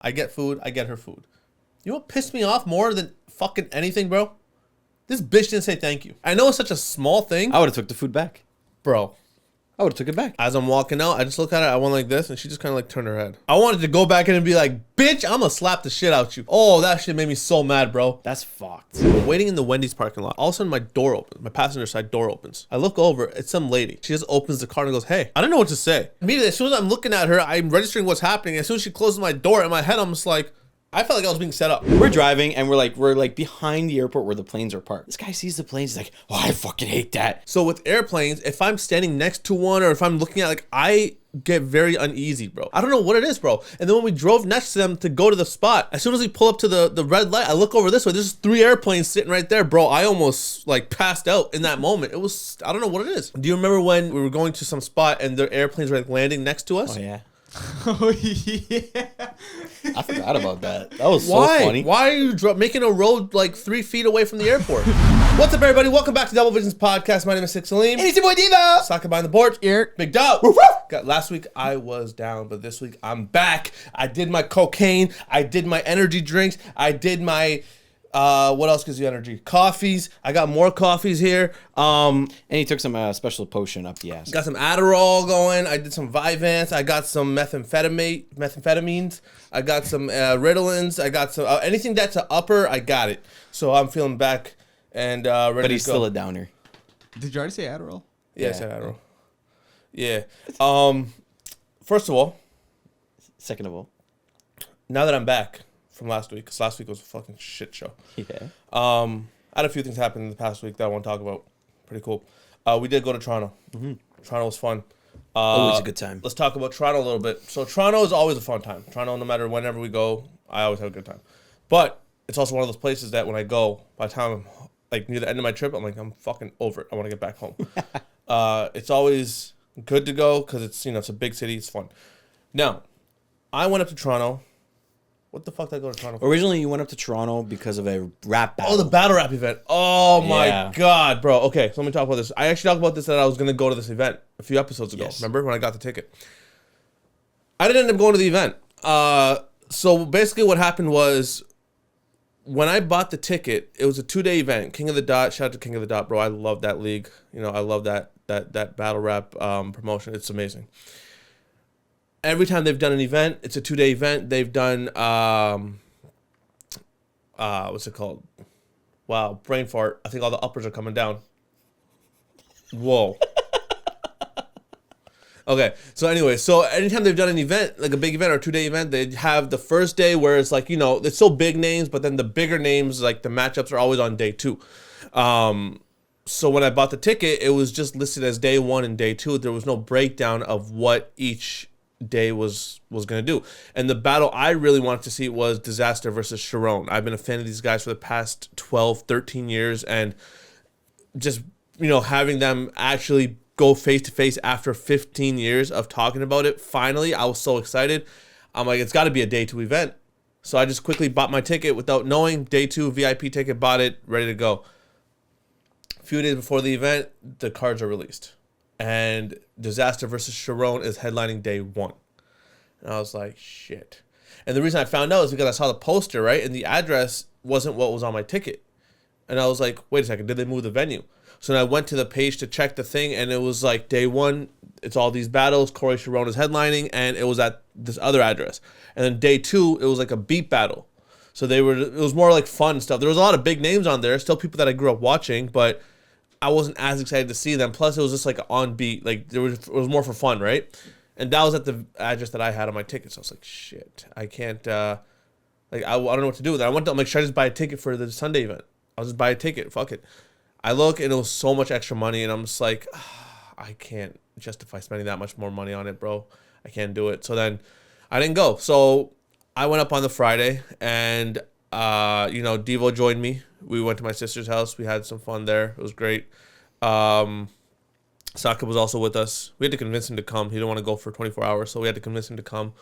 I get food. I get her food. You know what pissed me off more than fucking anything, bro? This bitch didn't say thank you. I know it's such a small thing. I would have took the food back. Bro. I would have took it back. As I'm walking out, I just look at her. I went like this, and she just kind of like turned her head. I wanted to go back in and be like, bitch, I'm gonna slap the shit out you. Oh, that shit made me so mad, bro. That's fucked. We're waiting in the Wendy's parking lot. All of a sudden, my door opens. My passenger side door opens. I look over. It's some lady. She just opens the car and goes, hey. I don't know what to say. Immediately, as soon as I'm looking at her, I'm registering what's happening. As soon as she closes my door, in my head, I'm just like, I felt like I was being set up. We're driving and we're like behind the airport where the planes are parked. This guy sees the planes. He's like, oh, I fucking hate that. So with airplanes, if I'm standing next to one or if I'm looking at like, I get very uneasy, bro. I don't know what it is, bro. And then when we drove next to them to go to the spot, as soon as we pull up to the red light, I look over this way. There's 3 airplanes sitting right there, bro. I almost like passed out in that moment. It was, I don't know what it is. Do you remember when we were going to some spot and their airplanes were like landing next to us? Oh, yeah. Oh, yeah. I forgot about that. That was Why? so funny. Why are you making a road like 3 feet away from the airport? What's up, everybody? Welcome back to Double Vision's podcast. My name is Salim. And it's your boy DVO. Saquib behind the board. Here. Big dog. Last week I was down, but this week I'm back. I did my cocaine. I did my energy drinks. I did my what else gives you energy? Coffees. I got more coffees here. And he took some special potion up the ass. Got some Adderall going. I did some Vyvanse. I got some methamphetamines. I got some Ritalins. I got some anything that's an upper. I got it. So I'm feeling back and ready to go. But he's still a downer. Did you already say Adderall? Yeah, I said Adderall. Yeah. First of all, Second of all. now that I'm back from last week, because last week was a fucking shit show. Yeah. I had a few things happen in the past week that I want to talk about. Pretty cool. We did go to Toronto. Mm-hmm. Toronto was fun. Always a good time. Let's talk about Toronto a little bit. So Toronto is always a fun time. Toronto, no matter whenever we go, I always have a good time. But it's also one of those places that when I go, by the time I'm like near the end of my trip, I'm like, I'm fucking over it. I want to get back home. It's always good to go because it's, you know, it's a big city. It's fun. Now, I went up to Toronto. What the fuck did I go to Toronto for? Originally, you went up to Toronto because of a rap battle. Oh, the battle rap event. Oh, my Yeah. God, bro. Okay, so let me talk about this. I actually talked about this that I was going to go to this event a few episodes ago. Yes. Remember when I got the ticket? I didn't end up going to the event. So basically what happened was when I bought the ticket, it was a 2-day event. King of the Dot. Shout out to King of the Dot, bro. I love that league. You know, I love that battle rap promotion. It's amazing. Every time they've done an event, it's a 2-day event. They've done, what's it called? Wow, brain fart. I think all the uppers are coming down. Whoa. Okay, so anyway, so anytime they've done an event, like a big event or a 2-day event, they have the first day where it's like, you know, it's still big names, but then the bigger names, like the matchups are always on day 2. So when I bought the ticket, it was just listed as day 1 and day 2. There was no breakdown of what each day was going to do. And the battle I really wanted to see was Disaster versus Sharon. I've been a fan of these guys for the past 12, 13 years, and just, you know, having them actually go face to face after 15 years of talking about it, finally, I was so excited. I'm like, it's got to be a day 2 event. So I just quickly bought my ticket without knowing. Day 2 VIP ticket, bought it, ready to go. A few days before the event, the cards are released. And Disaster versus Sharon is headlining day 1. And I was like, shit. And the reason I found out is because I saw the poster, right? And the address wasn't what was on my ticket. And I was like, wait a second, did they move the venue? So then I went to the page to check the thing, and it was like day 1, it's all these battles. Corey Sharon is headlining, and it was at this other address. And then day 2, it was like a beat battle. So it was more like fun stuff. There was a lot of big names on there, still people that I grew up watching, but I wasn't as excited to see them. Plus, it was just like on beat. Like it was more for fun, right? And that was at the address that I had on my ticket. So I was like, shit, I can't. I don't know what to do with it. I'm like, should I just buy a ticket for the Sunday event? I'll just buy a ticket. Fuck it. I look and it was so much extra money, and I'm just like, I can't justify spending that much more money on it, bro. I can't do it. So then I didn't go. So I went up on the Friday, and Devo joined me. We went to my sister's house. We had some fun there. It was great. Saquib was also with us. We had to convince him to come. He didn't want to go for 24 hours, so we had to convince him to come.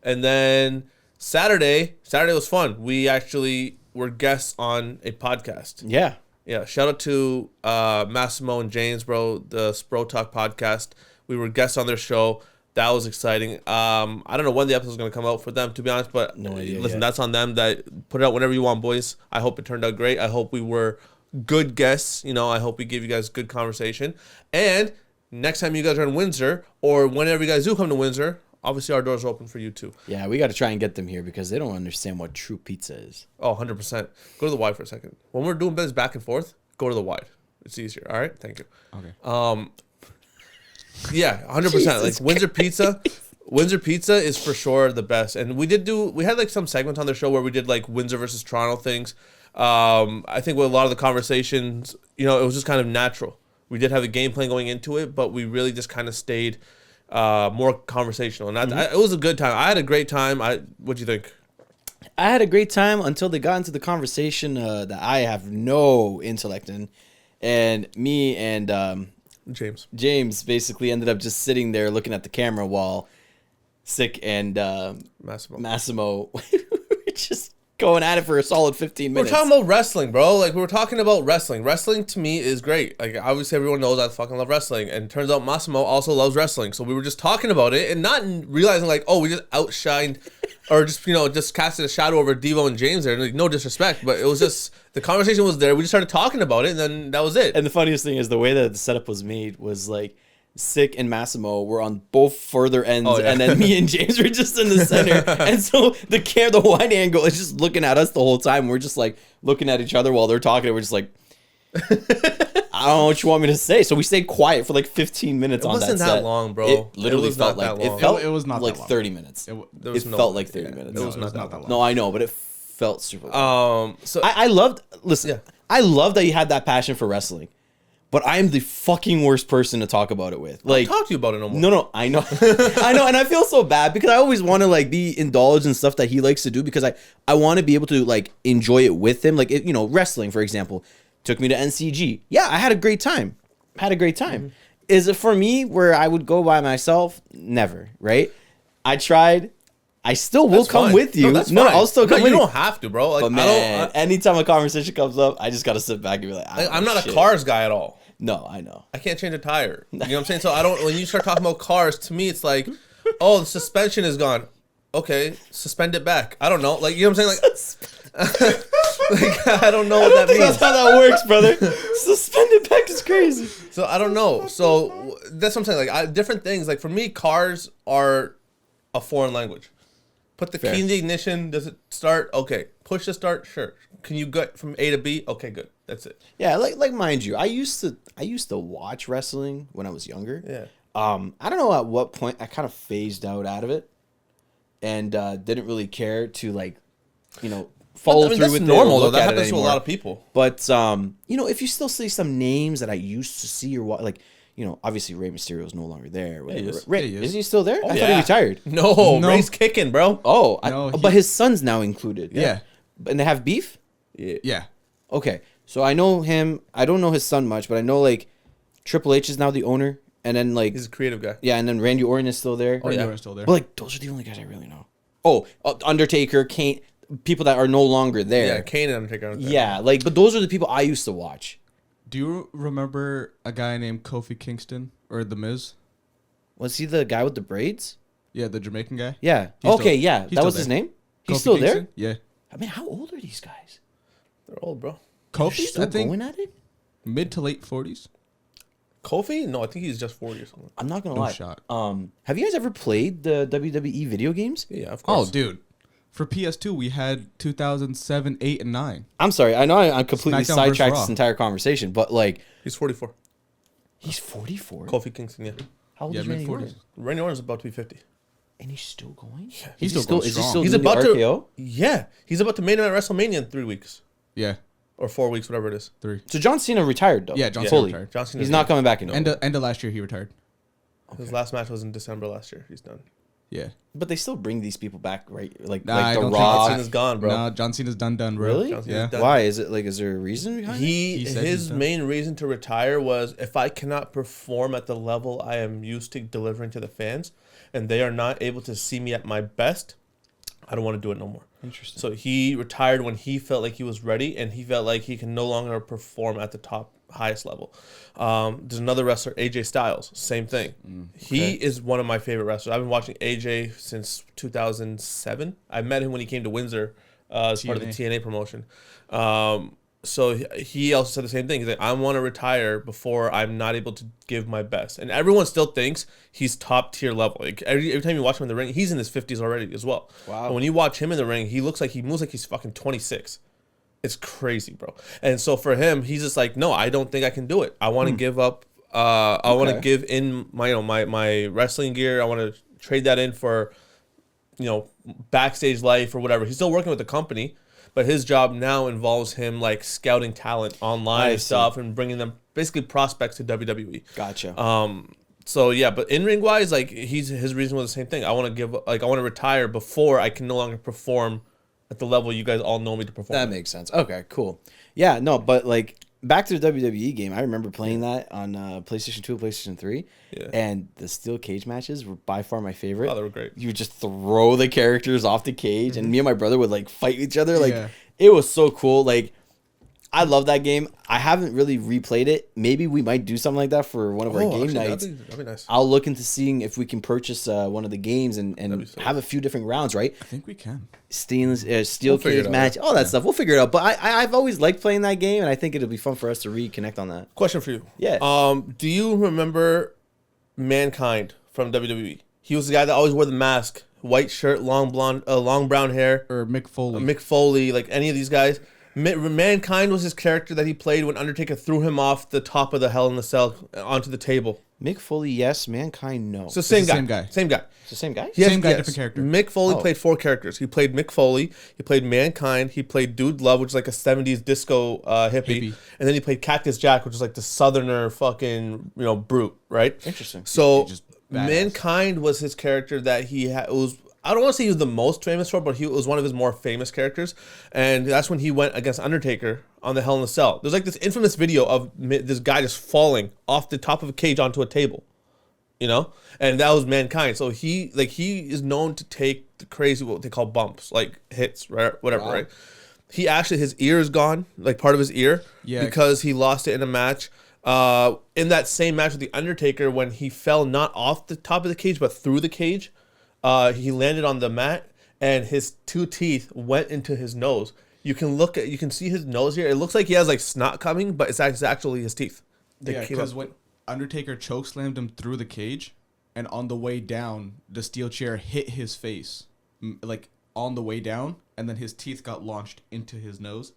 And then Saturday was fun. We actually were guests on a podcast. Yeah. Yeah. Shout out to Massimo and James, bro, the Spro Talk podcast. We were guests on their show. That was exciting. I don't know when the episode is going to come out for them, to be honest, but No idea listen, yet. that's on them. That put it out whenever you want, boys. I hope it turned out great. I hope we were good guests. You know, I hope we gave you guys good conversation. And next time you guys are in Windsor, or whenever you guys do come to Windsor, obviously our doors are open for you too. Yeah, we got to try and get them here because they don't understand what true pizza is. Oh, 100%. Go to the wide for a second. When we're doing business back and forth, go to the wide. It's easier. All right? Thank you. Okay. Yeah, 100%. Jesus Like Windsor Pizza is for sure the best. And we had like some segments on the show where we did like Windsor versus Toronto things. I think with a lot of the conversations, you know, it was just kind of natural. We did have a game plan going into it, but we really just kind of stayed more conversational. And it was a good time. I had a great time. What'd you think? I had a great time until they got into the conversation that I have no intellect in. And me and James basically ended up just sitting there looking at the camera while Sick and Massimo were just going at it for a solid 15 minutes. We're talking about wrestling, bro. Like, we were talking about wrestling. Wrestling, to me, is great. Like, obviously, everyone knows I fucking love wrestling. And turns out Massimo also loves wrestling. So we were just talking about it and not realizing, like, oh, we just outshined or just, you know, just casted a shadow over Devo and James there. Like, no disrespect, but it was just, the conversation was there. We just started talking about it, and then that was it. And the funniest thing is the way that the setup was made was like Sick and Massimo were on both further ends, and then me and James were just in the center. And so the wide angle is just looking at us the whole time. We're just like looking at each other while they're talking. And we're just like, I don't know what you want me to say. So we stayed quiet for like 15 minutes on that set. It wasn't that long, bro. It literally was felt not like that long. it It was not like that long. 30 minutes. It felt like 30 minutes. It was not that that long. long. No, I know, but it felt super long. So I loved, listen, Yeah. I love that you had that passion for wrestling, but I am the fucking worst person to talk about it with. Like, talk to you about it no more. no, I know. I know, and I feel so bad because I always want to like be indulged in stuff that he likes to do because I want to be able to like enjoy it with him. Like, you know, wrestling, for example, took me to NCG. Yeah, I had a great time. Is it for me where I would go by myself? Never, right? I tried. I still will That's come fine. with you. No, that's No, fine. I'll still come No, with you you. don't have to, bro. Like, But man, anytime a conversation comes up, I just gotta sit back and be like, I'm not a cars guy at all. No, I know. I can't change a tire. You know what I'm saying? So I don't. When you start talking about cars, to me, it's like, oh, the suspension is gone. Okay, suspend it back. I don't know. Like, you know what I'm saying? Like, I don't know what that That's means. how that works, brother. Suspended back is crazy. So I don't know. So that's what I'm saying. Like, different things. Like, for me, cars are a foreign language. Put the key in the ignition. Does it start? Okay. Push the start. Sure. Can you get from A to B? Okay, good. That's it. Yeah, like mind you, I used to watch wrestling when I was younger. Yeah. I don't know at what point I kind of phased out of it, and didn't really care to like, you know, follow through that's with normal it or though. look That at it happens to a anymore. lot of people. But you know, if you still see some names that I used to see or what, like, you know, obviously Rey Mysterio is no longer there. he is. Ray, Yeah, he is. is he still there? I thought he Yeah. retired. No, No. Ray's kicking, bro. Oh, No, but his son's now included. Yeah. And they have beef? Yeah. Okay. So I know him. I don't know his son much, but I know like Triple H is now the owner. And then like, He's a creative guy. yeah, and then Randy Orton is still there. Randy yeah. Orton's still there. But like, those are the only guys I really know. Oh, Undertaker, Kane, people that are no longer there. Yeah, Kane and Undertaker. aren't there. Yeah, like, but those are the people I used to watch. Do you remember a guy named Kofi Kingston or The Miz? Was he the guy with the braids? Yeah, the Jamaican guy. Yeah. He's Okay, still- yeah. he's That still was his there. name? He's Kofi still Kingston? there? Yeah. I mean, how old are these guys? They're old, bro. Kofi, Still I think going at it? mid to late 40s. Kofi? No, I think he's just 40 or something. I'm not gonna No lie. shot. Have you guys ever played the WWE video games? Yeah, of Oh, course. dude. For PS2, we had 2007, 8, and 9. I'm sorry. I know I'm completely SmackDown versus sidetracked Raw. this entire conversation, but like, He's 44. he's 44. Kofi Kingston, yeah. How old Yeah, is Randy mid-40s. Orton? Randy Orton's about to be 50. And he's still going? Yeah. He's is he still going Is he strong. still He's doing about the RKO? to. Yeah, he's about to main event WrestleMania in 3 weeks Yeah, or 4 weeks, whatever it is. 3. So John Cena retired though. Yeah, John Cena fully. retired. John Cena's He's not done. coming back anymore. End of last year, he retired. His last match was in December last year. He's done. Yeah. But they still bring these people back, right? Like Nah, I like the don't think Rock. John Cena's gone, bro. No, John Cena's done, bro. Really? John Cena's Yeah. done. Why is it like? Is there a reason behind it? He said he's His done. main reason to retire was if I cannot perform at the level I am used to delivering to the fans, and they are not able to see me at my best, I don't want to do it no more. Interesting. So he retired when he felt like he was ready, and he felt like he can no longer perform at the highest level. There's another wrestler, AJ Styles, same thing. He is one of my favorite wrestlers. I've been watching AJ since 2007. I met him when he came to Windsor as part of the TNA promotion. So he also said the same thing. He's like, I want to retire before I'm not able to give my best. And everyone still thinks he's top tier level. Like every time you watch him in the ring, he's in his 50s already as well. Wow. But when you watch him in the ring, he moves like he's fucking 26. It's crazy, bro. And so for him, he's just like, no, I don't think I can do it. I want to give up. I want to give in my my wrestling gear. I want to trade that in for, backstage life or whatever. He's still working with the company. But his job now involves him like scouting talent online and stuff and bringing them basically prospects to WWE. Gotcha. So yeah, but in ring wise, like his reason was the same thing. I want to retire before I can no longer perform at the level you guys all know me to perform. That makes sense. Okay, cool. Yeah, no, but like back to the WWE game, I remember playing that on PlayStation 2 and PlayStation 3. Yeah. And the steel cage matches were by far my favorite. Oh, they were great. You would just throw the characters off the cage, and me and my brother would like fight each other. Like it was so cool. Like I love that game. I haven't really replayed it. Maybe we might do something like that for one of our game nights. That'd be nice. I'll look into seeing if we can purchase one of the games and have a few different rounds, right? I think we can. Steel cage match, all that stuff. We'll figure it out. But I've always liked playing that game, and I think it'll be fun for us to reconnect on that. Question for you. Yeah. Do you remember Mankind from WWE? He was the guy that always wore the mask, white shirt, long brown hair. Or Mick Foley. Mick Foley, like any of these guys. Mankind was his character that he played when Undertaker threw him off the top of the Hell in the Cell onto the table. Mick Foley, yes. Mankind, no. It's the same guy. Same guy. It's the same guy? Same guy, different character. Mick Foley played 4 characters. He played Mick Foley. He played Mankind. He played Dude Love, which is like a 70s disco hippie. And then he played Cactus Jack, which is like the southerner fucking, brute, right? Interesting. So Just Mankind was his character that he had. It was, I don't want to say he was the most famous for, but he was one of his more famous characters. And that's when he went against Undertaker on the Hell in the Cell. There's like this infamous video of this guy just falling off the top of a cage onto a table. And that was Mankind. So he is known to take the crazy, what they call bumps, like hits, right? Whatever, right? He actually, his ear is gone, like part of his ear, because he lost it in a match. In that same match with the Undertaker, when he fell not off the top of the cage but through the cage, he landed on the mat and his 2 teeth went into his nose. You can see his nose here. It looks like he has like snot coming, but it's actually his teeth. Because when Undertaker chokeslammed him through the cage, and on the way down, the steel chair hit his face, like on the way down, and then his teeth got launched into his nose.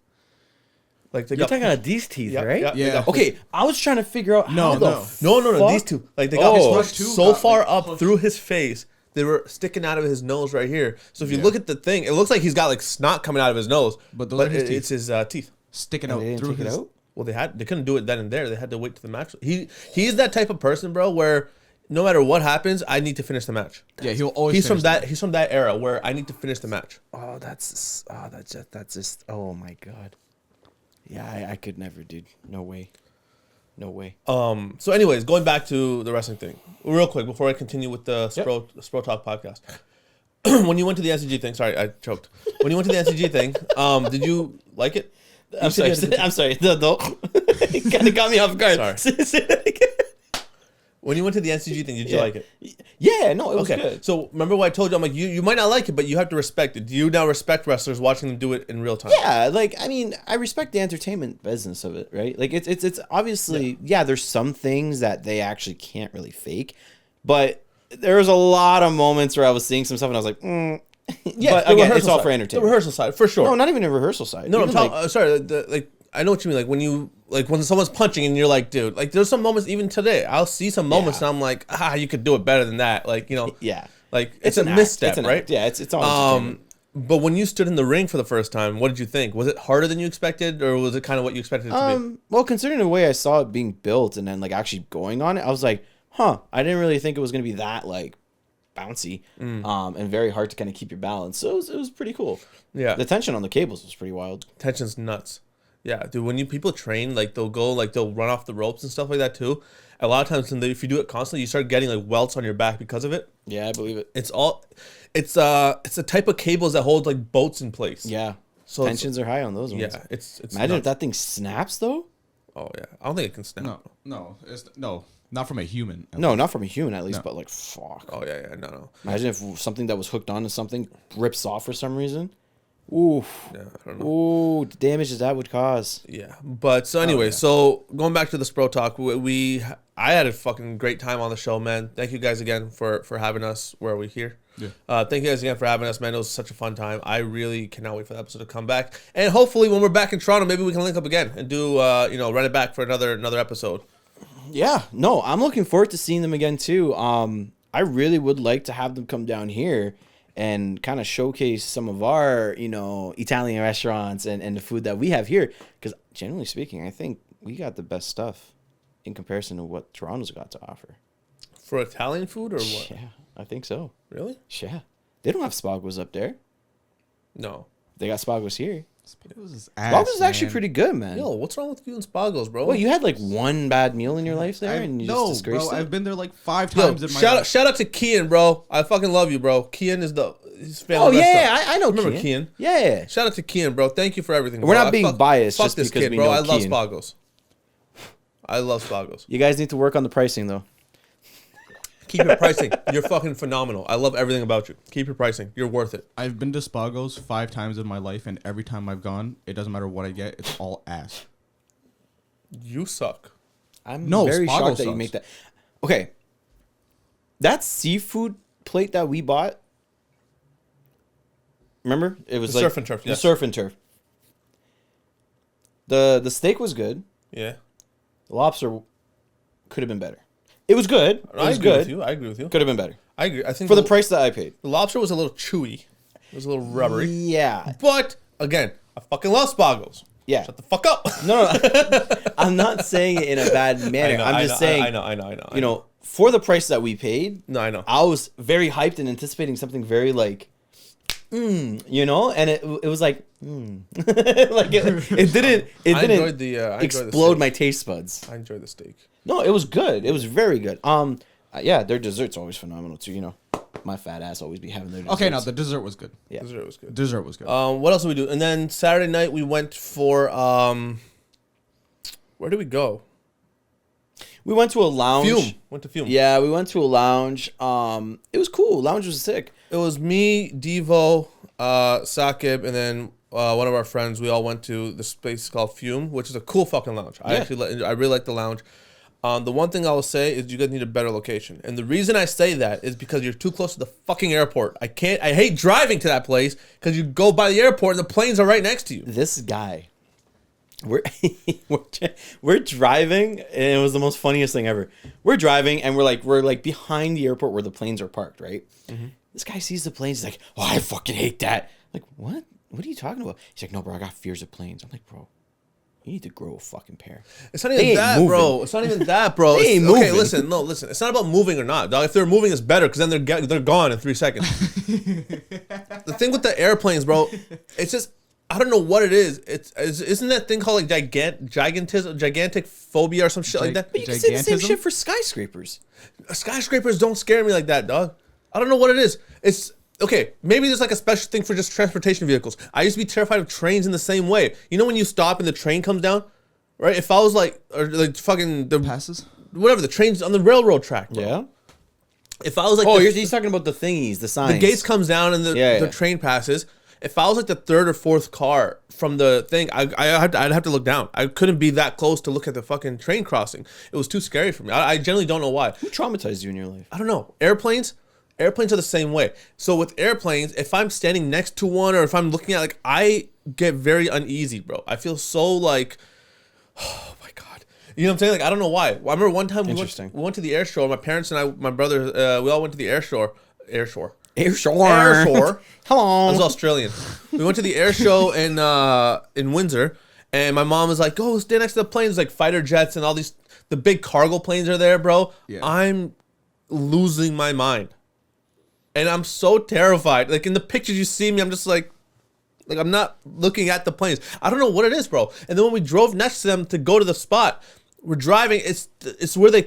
Like You're talking about these teeth, right? Yeah. Okay, I was trying to figure out how No. These two. Like they got so far up through his face. They were sticking out of his nose right here. So if you look at the thing, it looks like he's got like snot coming out of his nose. But those are his teeth. It's his teeth Sticking out through his... Well, they couldn't do it then and there. They had to wait to the match. He's that type of person, bro, where no matter what happens, I need to finish the match. He'll always. He's from that era where I need to finish the match. That's just oh my god. Yeah, I could never, dude. No way. So anyways, going back to the wrestling thing, real quick before I continue with the Spro Talk podcast. When you went to the NCG thing, sorry, I choked. When you went to the NCG thing, did you like it? I'm sorry. No. It kind of got me off guard. Sorry. When you went to the NCG thing, did you like it? Yeah, no, it was good. So remember what I told you? I'm like, you might not like it, but you have to respect it. Do you now respect wrestlers watching them do it in real time? Yeah, like I mean, I respect the entertainment business of it, right? Like it's obviously there's some things that they actually can't really fake, but there was a lot of moments where I was seeing some stuff and I was like, but again, it's all for entertainment. The rehearsal side, for sure. No, not even a rehearsal side. No, I'm talking. Sorry, I know what you mean. Like when someone's punching and you're like, dude, like there's some moments even today. I'll see some moments and I'm like, you could do it better than that. Like like it's a misstep, right? Yeah, it's all. But when you stood in the ring for the first time, what did you think? Was it harder than you expected, or was it kind of what you expected it to be? Well, considering the way I saw it being built and then like actually going on it, I was like, I didn't really think it was gonna be that like bouncy and very hard to kind of keep your balance. So it was pretty cool. Yeah, the tension on the cables was pretty wild. Tension's nuts. Yeah, dude. When people train, like they'll run off the ropes and stuff like that too. A lot of times, if you do it constantly, you start getting like welts on your back because of it. Yeah, I believe it. It's a type of cables that hold like boats in place. Yeah. So tensions are high on those ones. Yeah, it's imagine nuts. if that thing snaps though. Oh yeah, I don't think it can snap. No, not from a human. No, not from a human at least, No. but like fuck. Oh yeah, no. Imagine if something that was hooked onto something rips off for some reason. Oof. Yeah, I don't know. Ooh, the damages that would cause. Yeah, but so anyway, so going back to the Spro Talk, I had a fucking great time on the show, man. Thank you guys again for having us. Where are we here? Yeah. Thank you guys again for having us, man. It was such a fun time. I really cannot wait for the episode to come back, and hopefully when we're back in Toronto, maybe we can link up again and do run it back for another episode. Yeah, no, I'm looking forward to seeing them again too. I really would like to have them come down here and kind of showcase some of our, Italian restaurants and the food that we have here. Because generally speaking, I think we got the best stuff in comparison to what Toronto's got to offer. For Italian food or what? Yeah, I think so. Really? Yeah. They don't have Spagos up there. No. They got Spagos here. Spagos is Spagos is actually pretty good, man. Yo, what's wrong with you and Spagos, bro? Well, you had like one bad meal in your life there, and you just disgraced it. I've been there like 5 Yo, times in my life. shout out to Kian, bro. I fucking love you, bro. Kian is he's fan Oh of the best yeah, stuff. I know. Remember Kian. Kian? Yeah. Shout out to Kian, bro. Thank you for everything. We're bro. not being biased Fuck just this because kid, we bro. know I love Kian. Spagos. I love Spagos. You guys need to work on the pricing though. Keep your pricing. You're fucking phenomenal. I love everything about you. Keep your pricing. You're worth it. I've been to Spagos 5 times in my life, and every time I've gone, it doesn't matter what I get, it's all ass. You suck. I'm No, very Spago shocked that you sauce. make that. Okay. That seafood plate that we bought. Remember? It was The like surf and turf, The yes. surf and turf. The steak was good. Yeah. The lobster could have been better. It was good. It I was agree good. with you. I agree with you. Could have been better. I agree. I think For the price that I paid. the lobster was a little chewy. It was a little rubbery. Yeah. But again, I fucking love Spagos. Yeah. Shut the fuck up. No. I'm not saying it in a bad manner. I'm just saying, I know. for the price that we paid, No, I know. I was very hyped and anticipating something very like, and it was like, like it didn't I enjoyed the explode steak. my taste buds. I enjoyed the steak. No, it was good. It was very good. Yeah, their dessert's always phenomenal too. My fat ass always be having their desserts. Okay, no, the dessert was good. Yeah. Dessert was good. Dessert was good. What else did we do? And then Saturday night we went for where did we go? We went to a lounge. Fume. Went to Fume. Yeah, we went to a lounge. It was cool. Lounge was sick. It was me, DVO, Saquib, and then one of our friends. We all went to this place called Fume, which is a cool fucking lounge. I really like the lounge. The one thing I will say is you guys need a better location. And the reason I say that is because you're too close to the fucking airport. I hate driving to that place because you go by the airport and the planes are right next to you. This guy, we're we're driving, and it was the most funniest thing ever. We're driving, and we're like behind the airport where the planes are parked, right? Mm-hmm. This guy sees the planes, he's like, "Oh, I fucking hate that." I'm like, what? What are you talking about? He's like, "No, bro, I got fears of planes." I'm like, "Bro, you need to grow a fucking pair." It's not even that, bro. It's not even that, bro. They ain't Okay, moving. listen. It's not about moving or not, dog. If they're moving, it's better because then they're gone in 3 seconds. The thing with the airplanes, bro, it's just I don't know what it is. Isn't that thing called like gigantic phobia or some shit like that? But you can say the same Gigantism? shit for skyscrapers. Skyscrapers don't scare me like that, dog. I don't know what it is. It's okay. Maybe there's like a special thing for just transportation vehicles. I used to be terrified of trains in the same way. You know when you stop and the train comes down, right? If I was like fucking the Passes? whatever the trains on the railroad track, bro. Yeah. If I was like Oh, he's talking about the thingies, the signs. the gates comes down and the Yeah. train passes. If I was like the third or fourth car from the thing, I'd have to look down. I couldn't be that close to look at the fucking train crossing. It was too scary for me. I generally don't know why. Who traumatized you in your life? I don't know. Airplanes are the same way. So with airplanes, if I'm standing next to one or if I'm looking at like, I get very uneasy, bro. I feel so like, oh my God. You know what I'm saying? Like, I don't know why. I remember one time we went to the air show. My parents and my brother, we all went to the air shore. Airshore. I was Hello. Australian. We went to the air show in Windsor, and my mom was like, "Go stand next to the planes, like fighter jets and all these. The big cargo planes are there, bro." Yeah. I'm losing my mind, and I'm so terrified. Like in the pictures you see me, I'm just like, Like, I'm not looking at the planes. I don't know what it is, bro. And then when we drove next to them to go to the spot, we're driving. It's where they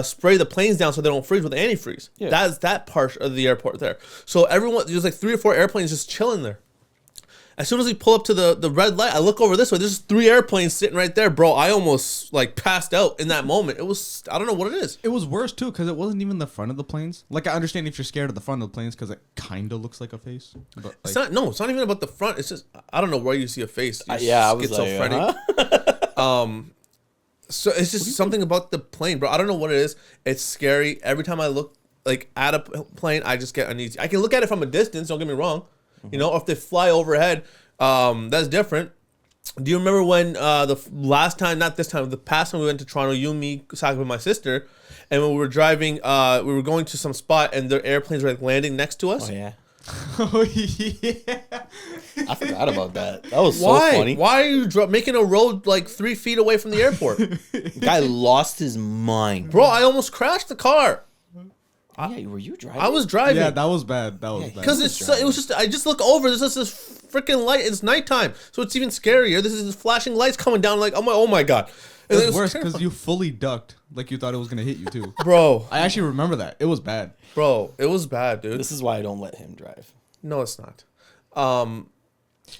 spray the planes down so they don't freeze with antifreeze. Yeah. That's that part of the airport there. So there's like 3 or 4 airplanes just chilling there. As soon as we pull up to the red light, I look over this way. There's 3 airplanes sitting right there, bro. I almost like passed out in that moment. It was, I don't know what it is. It was worse too because it wasn't even the front of the planes. Like I understand if you're scared of the front of the planes because it kind of looks like a face. But like, It's not even about the front. It's just, I don't know where you see a face. Yeah, I was like, schizophrenic. So it's just something about the plane, bro. I don't know what it is. It's scary. Every time I look like at a plane, I just get uneasy. I can look at it from a distance. Don't get me wrong. You know, if they fly overhead, that's different. Do you remember when the last time, not this time, the past time we went to Toronto, you, me, Saquib, and my sister, and when we were driving, we were going to some spot, and the airplanes were like landing next to us. Oh yeah. oh yeah. I forgot about that. That was Why? so funny. Why are you making a road like 3 feet away from the airport? Guy lost his mind. Bro, I almost crashed the car. Yeah, were you driving? I was driving. Yeah, that was bad. That was bad. Because it was just, I just look over, there's just this freaking light. It's nighttime, so it's even scarier. This is flashing lights coming down, like, oh my god. And It was worse because you fully ducked, like you thought it was gonna hit you too. Bro, I actually remember that. It was bad. bro, it was bad, dude. This is why I don't let him drive. No, it's not.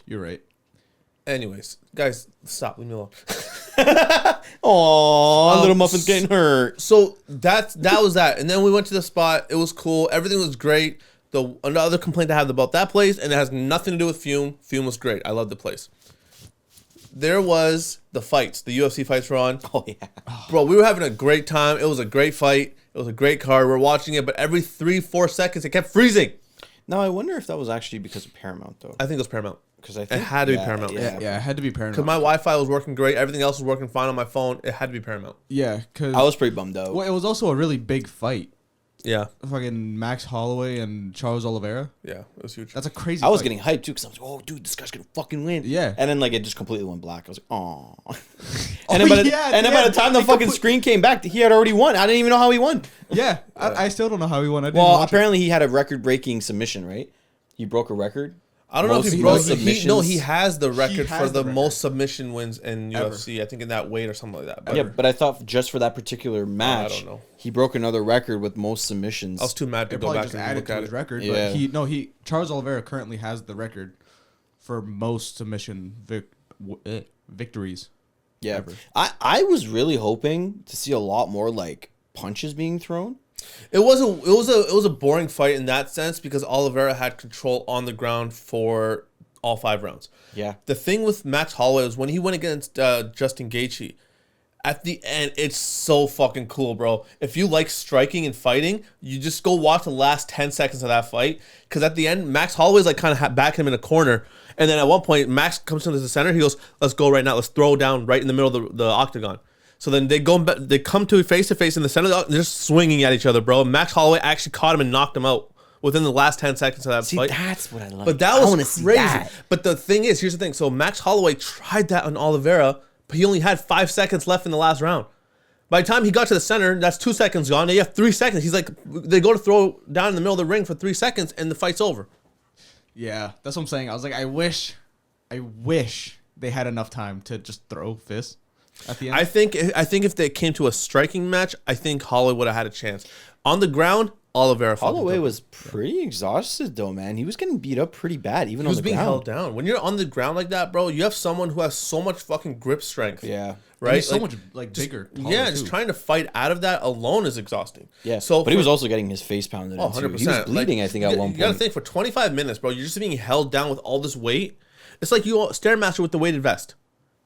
You're right. Anyways, guys, stop. Leave me alone. Oh, little Muffin's getting hurt. So that was that, and then we went to the spot. It was cool. Everything was great. Another complaint I have about that place, and it has nothing to do with Fume. Fume was great. I love the place. There was the fights. The UFC fights were on. Oh yeah. Bro, we were having a great time. It was a great fight. It was a great card. We were watching it, but every 3-4 seconds, it kept freezing. Now I wonder if that was actually because of Paramount though. I think it was Paramount. Because I think It had to be Paramount. Yeah, it had to be Paramount. Because my Wi-Fi was working great. Everything else was working fine on my phone. It had to be Paramount. Yeah, because I was pretty bummed out. well, it was also a really big fight. Yeah. Fucking Max Holloway and Charles Oliveira. Yeah, it was huge. That's a crazy. I was fight. getting hyped too because I was like, "Oh, dude, this guy's gonna fucking win!" Yeah. and then like it just completely went black. I was like, "Oh." Oh, and then by the, yeah, and then by the time the fucking screen came back, he had already won. I didn't even know how he won. Yeah, I still don't know how he won. I didn't Well, watch apparently he had a record-breaking submission, right? He broke a record. I don't know if he Most broke. submissions. He has the record has for the the record. most submission wins in Ever. UFC. I think in that weight or something like that. Yeah, but I thought just for that particular match, don't know. he broke another record with most submissions. I was too mad to It go probably back just and added look to at his it. record. Yeah. But Charles Oliveira currently has the record for most submission victories. Yeah, ever. I was really hoping to see a lot more like punches being thrown. It was a boring fight in that sense because Oliveira had control on the ground for all 5 rounds. Yeah, The thing with Max Holloway was when he went against Justin Gaethje, at the end, it's so fucking cool, bro. If you like striking and fighting, you just go watch the last 10 seconds of that fight. Because at the end, Max Holloway's like kind of backing him in a corner. And then at one point, Max comes into the center. He goes, let's go right now. Let's throw down right in the middle of the octagon. So then they come to face in the center of the octagon. They're just swinging at each other, bro. Max Holloway actually caught him and knocked him out within the last 10 seconds of that see, fight. that's what I like. But that I wanna was see crazy. that. But the thing is, here's the thing. So Max Holloway tried that on Oliveira, but he only had 5 seconds left in the last round. By the time he got to the center, that's 2 seconds gone. Now you have 3 seconds. He's like, they go to throw down in the middle of the ring for 3 seconds, and the fight's over. Yeah, that's what I'm saying. I was like, I wish they had enough time to just throw fists at the end. I think if they came to a striking match, I think Holloway would have had a chance. On the ground, Oliveira. Holloway was pretty exhausted though, man. He was getting beat up pretty bad, even He on was the being ground. held down. When you're on the ground like that, bro, you have someone who has so much fucking grip strength. Yeah, Right? He's so Like, much like bigger. taller, yeah, just too. trying to fight out of that alone is exhausting. yeah. So but he for- was also getting his face pounded. Oh, in, too. 100%. He was bleeding, I think, at one You gotta point. think, for 25 minutes, bro, you're just being held down with all this weight. It's like you Stairmaster with the weighted vest.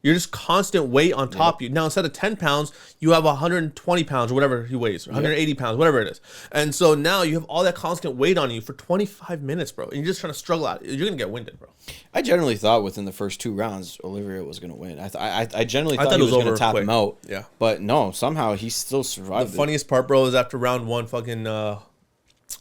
You're just constant weight on top of you. Now, instead of 10 pounds, you have 120 pounds or whatever he weighs, or 180 pounds, whatever it is. And so now you have all that constant weight on you for 25 minutes, bro. And you're just trying to struggle out. You're going to get winded, bro. I generally thought within the first 2 rounds, Oliveira was going to win. I generally thought thought he it was was going over to tap quick. him out. Yeah. But no, somehow he still The survived. funniest part, bro, is after round 1, fucking,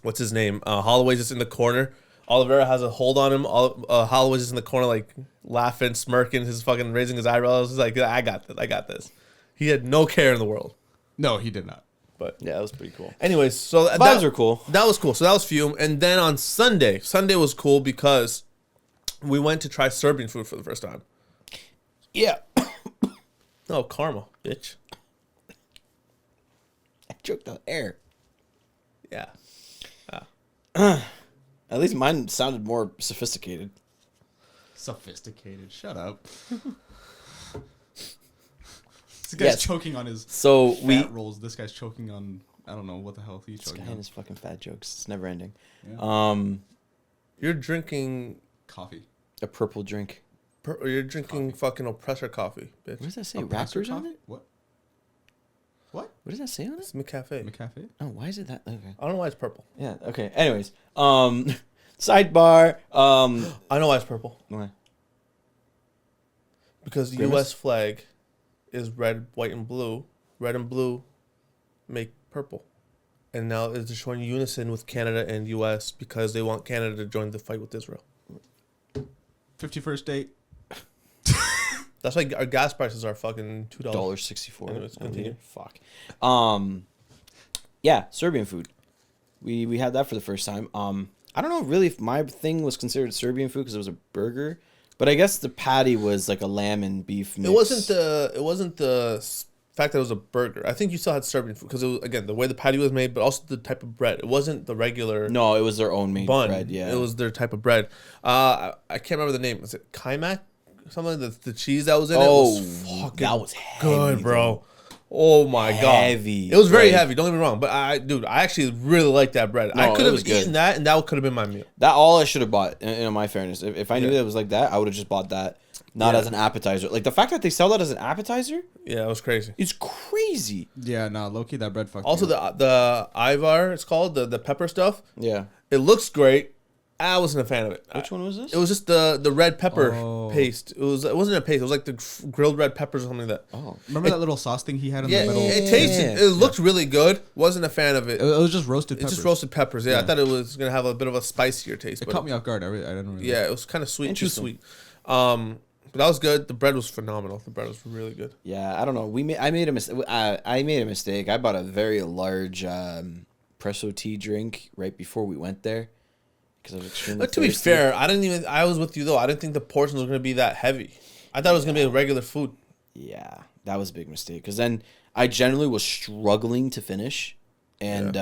what's his name? Holloway's just in the corner. Oliveira has a hold on him. Holloway's just in the corner, like, laughing, smirking, his fucking raising his eyebrows. He's like, I got this. He had no care in the world. No, he did not. But Yeah, that was pretty cool. anyways, so Vibes are cool. That was cool. So that was Fume. And then on Sunday was cool because we went to try Serbian food for the first time. Yeah. No, karma, bitch. I choked out air. Yeah. At least mine sounded more sophisticated. Sophisticated. Shut up. This guy's choking on his fat rolls. This guy's choking on, I don't know what the hell he's this choking guy on. and his fucking fat jokes. It's never ending. Yeah. You're drinking Coffee. A purple drink. You're drinking fucking oppressor coffee, bitch. What does that say? Oppressor Rappers on coffee? it? What? What does that say on It's it? McCafe. McCafe? Oh, why is it that? Okay. I don't know why it's purple. Yeah. Okay. Anyways, sidebar. I know why it's purple. Why? Because the Grimace? U.S. flag is red, white, and blue. Red and blue make purple. And now it's showing unison with Canada and U.S. because they want Canada to join the fight with Israel. 51st date. That's why our gas prices are fucking $2. $1.64. Anyways, continue. Fuck. Yeah, Serbian food. We had that for the first time. I don't know really if my thing was considered Serbian food because it was a burger, but I guess the patty was like a lamb and beef mix. It wasn't the fact that it was a burger. I think you still had Serbian food because it was, again, the way the patty was made, but also the type of bread. It wasn't the regular No, it was their own made bun. bread. Yeah, It was their type of bread. I can't remember the name. Was it Kaimak? Something like the cheese that was in it was fucking that was heavy, good, bro. Oh my Heavy. god, it was very Like- heavy. Don't get me wrong, but I actually really like that bread. No, I could it have was good. eaten that, and that could have been my meal. that all I should have bought. In my fairness, if I knew Yeah. that it was like that, I would have just bought that, not Yeah. as an appetizer. Like the fact that they sell that as an appetizer Yeah, it was crazy. is crazy. Yeah, nah, low-key, that bread fucked Also, me up. the Ivar, it's called the pepper stuff. Yeah. It looks great. I wasn't a fan of it. Which one was this? It was just the red pepper Oh. paste. It wasn't a paste. It was like the grilled red peppers or something like that. Oh. Remember that little sauce thing he had in Yeah, the middle? it tasted. It looked really good. Wasn't a fan of it. It was just roasted It's peppers. just roasted peppers. Yeah, I Yeah. thought it was gonna have a bit of a spicier taste. It But caught me off guard. I didn't really. yeah, it was kind of sweet, too Interesting. sweet. But that was good. The bread was phenomenal. The bread was really good. Yeah, I don't know. I made a mistake. I made a mistake. I bought a very large presso tea drink right before we went there because I was extremely. But to be thirsty. fair, I was with you though. I didn't think the portions were gonna be that heavy. I thought it was gonna be a regular food. Yeah, that was a big mistake because then I generally was struggling to finish, and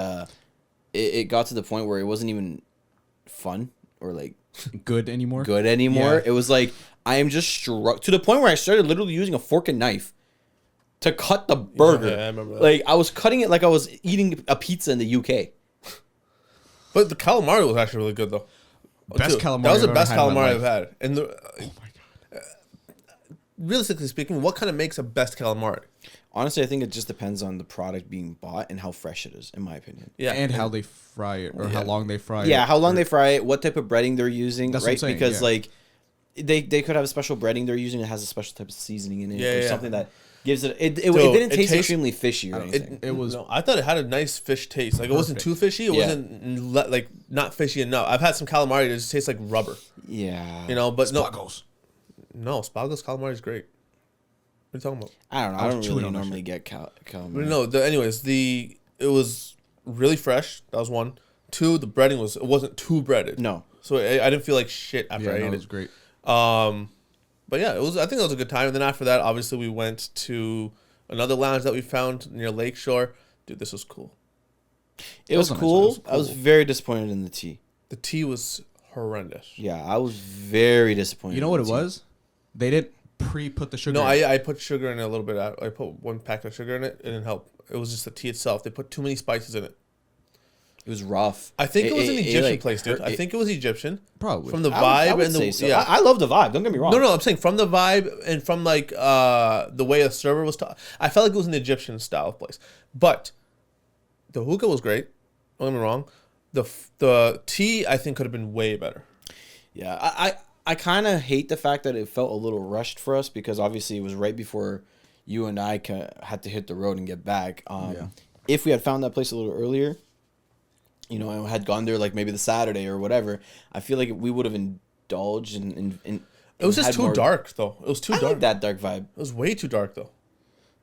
it got to the point where it wasn't even fun or like Good anymore? good anymore. Yeah. It was like I am just to the point where I started literally using a fork and knife to cut the burger. Yeah, I remember that. Like I was cutting it like I was eating a pizza in the UK. But the calamari was actually really good though. Best calamari That was the I've best ever had in my calamari life. I've had. And the, Oh my god. realistically speaking, what kind of makes a best calamari? Honestly, I think it just depends on the product being bought and how fresh it is, in my opinion. Yeah, And how they fry it, or how long they fry it. Yeah, how long they fry it, what type of breading they're using, That's what I'm right? saying, Because yeah. like they could have a special breading they're using that has a special type of seasoning in it, Yeah, or yeah. something that gives it Dude, didn't it taste tastes- extremely fishy or anything. It was. No, I thought it had a nice fish taste. Like it wasn't too fishy. It Yeah. wasn't like not fishy enough. I've had some calamari that just tastes like rubber. Yeah. You know, but Spagos. no, Spago's calamari is great. What are you talking about? I don't know. I I was don't chewing really on that normally shit. get But calamari. no, it was really fresh. That was one. Two, the breading it wasn't too breaded. No. So I didn't feel like shit after Yeah, I no, ate it it. was great. But yeah, I think it was a good time. And then after that, obviously, we went to another lounge that we found near Lakeshore. Dude, this was cool. It was was a nice cool. one. It was I was cool. very disappointed in the tea. The tea was horrendous. Yeah, I was very disappointed. You know in what the it tea. was? They didn't pre-put the sugar. No, in. I put sugar in it a little bit. I put one pack of sugar in it. It didn't help. It was just the tea itself. They put too many spices in it. It was rough. I think it was an Egyptian like, place, dude. hurt- I think it was Egyptian. Probably. From the I vibe would and the say so. yeah. I love the vibe. Don't get me wrong. No, I'm saying from the vibe and from like the way the server was. I felt like it was an Egyptian style place, but the hookah was great. Don't get me wrong. The tea I think could have been way better. Yeah, I kind of hate the fact that it felt a little rushed for us because obviously it was right before you and I had to hit the road and get back. Yeah. If we had found that place a little earlier, you know, and had gone there like maybe the Saturday or whatever, I feel like we would have indulged in It was just had too more- dark though. It was too I dark. like that dark vibe. It was way too dark though.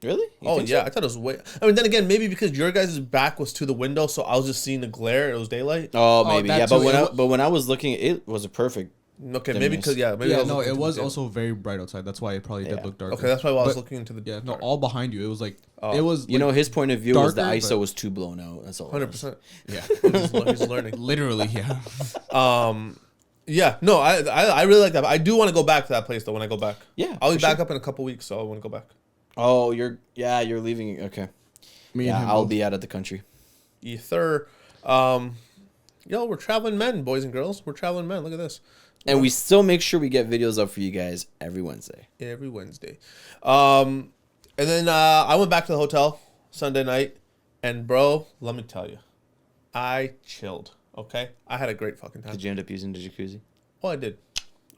Really? You Oh think yeah, so? I thought it was way. I mean, then again, maybe because your guys' back was to the window, so I was just seeing the glare. It was daylight. Oh, maybe. that Yeah, but too. when I was looking, it was a perfect Okay, Dim maybe nice. because maybe I Yeah, was no, looking it too was dim. also very bright outside. That's why it probably Yeah. did look darker. Okay, that's why I was But- looking into the Yeah, no, dark. all behind you. It was like Oh. it was. You know, his point of view was the darker, ISO but- was too blown out. That's all. it was. 100%. Yeah, He's learning. literally, yeah. Yeah, no, I really like that. I do want to go back to that place though. When I go back, Yeah, I'll be for back sure. up in a couple weeks, so I want to go back. Oh, you're leaving. Okay. Me Yeah, and him. I'll both. be out of the country. Ether, we're traveling men, boys and girls. We're traveling men. Look at this. And we still make sure we get videos up for you guys every Wednesday. Every Wednesday. And then I went back to the hotel Sunday night, and bro, let me tell you, I chilled. Okay, I had a great fucking time. Did you end up using the jacuzzi? Oh, I did.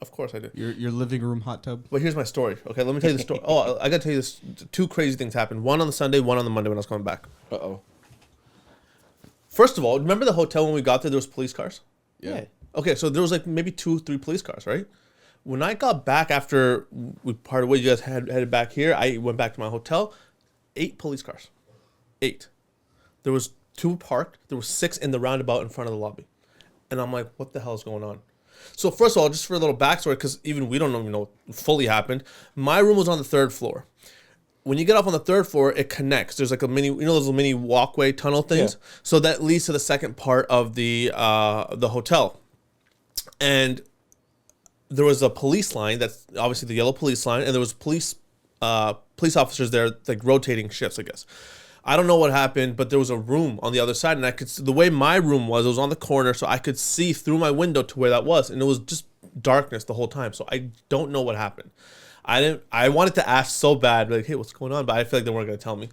Of course I did. Your living room hot tub. But here's my story. Okay, let me tell you the story. Oh, I gotta tell you this. Two crazy things happened. One on the Sunday, one on the Monday when I was coming back. Uh-oh. First of all, remember the hotel when we got there was police cars? Yeah. Okay, so there was like maybe 2-3 police cars, right? When I got back after we parted ways, you guys headed back here. I went back to my hotel. 8 police cars. 8. There was 2 parked. There was 6 in the roundabout in front of the lobby. And I'm like, what the hell is going on? So first of all, just for a little backstory, because even we don't even know what fully happened. My room was on the 3rd floor. When you get up on the 3rd floor, it connects. There's like a mini, those little mini walkway tunnel things. Yeah. So that leads to the second part of the hotel. And there was a police line, that's obviously the yellow police line, and there was police officers there, like rotating shifts, I guess. I don't know what happened, but there was a room on the other side, and I could see, the way my room was, it was on the corner, so I could see through my window to where that was, and it was just darkness the whole time. So I don't know what happened. I wanted to ask so bad, like, hey, what's going on? But I feel like they weren't gonna tell me.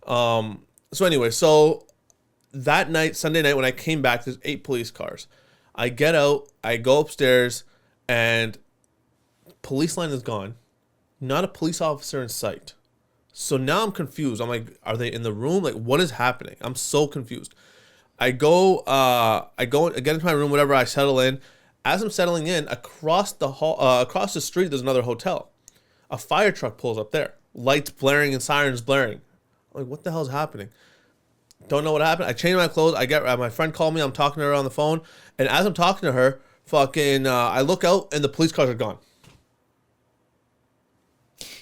So anyway, so that night, Sunday night, when I came back, there's 8 police cars. I get out, I go upstairs, and police line is gone. Not a police officer in sight. So now I'm confused. I'm like, are they in the room? Like, what is happening? I'm so confused. I get into my room, whatever, I settle in. As I'm settling in, across the hall, across the street, there's another hotel. A fire truck pulls up there. Lights blaring and sirens blaring. I'm like, what the hell is happening? Don't know what happened. I change my clothes. I get my friend called me. I'm talking to her on the phone, and as I'm talking to her, I look out and the police cars are gone.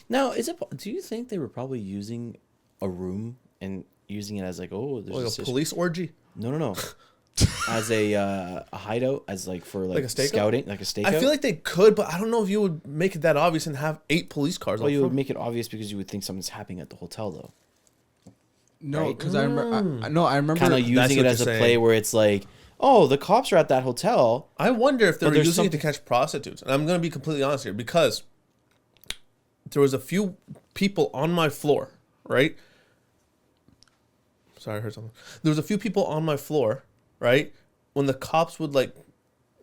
Now, do you think they were probably using a room and using it as like, oh, there's Like this a police orgy. No. As a hideout, as like for like Like a stakeout? scouting, like a stakeout. I feel like they could, but I don't know if you would make it that obvious and have 8 police cars. well, out you would front. make it obvious because you would think something's happening at the hotel, though. No, Right. because I remember. I remember. Kind of using That's it what as a you're play saying. where it's like, oh, the cops are at that hotel. I wonder if they But were there's using it to something- catch prostitutes. And I'm going to be completely honest here because there was a few people on my floor, right? Sorry, I heard something. There was a few people on my floor, right? When the cops would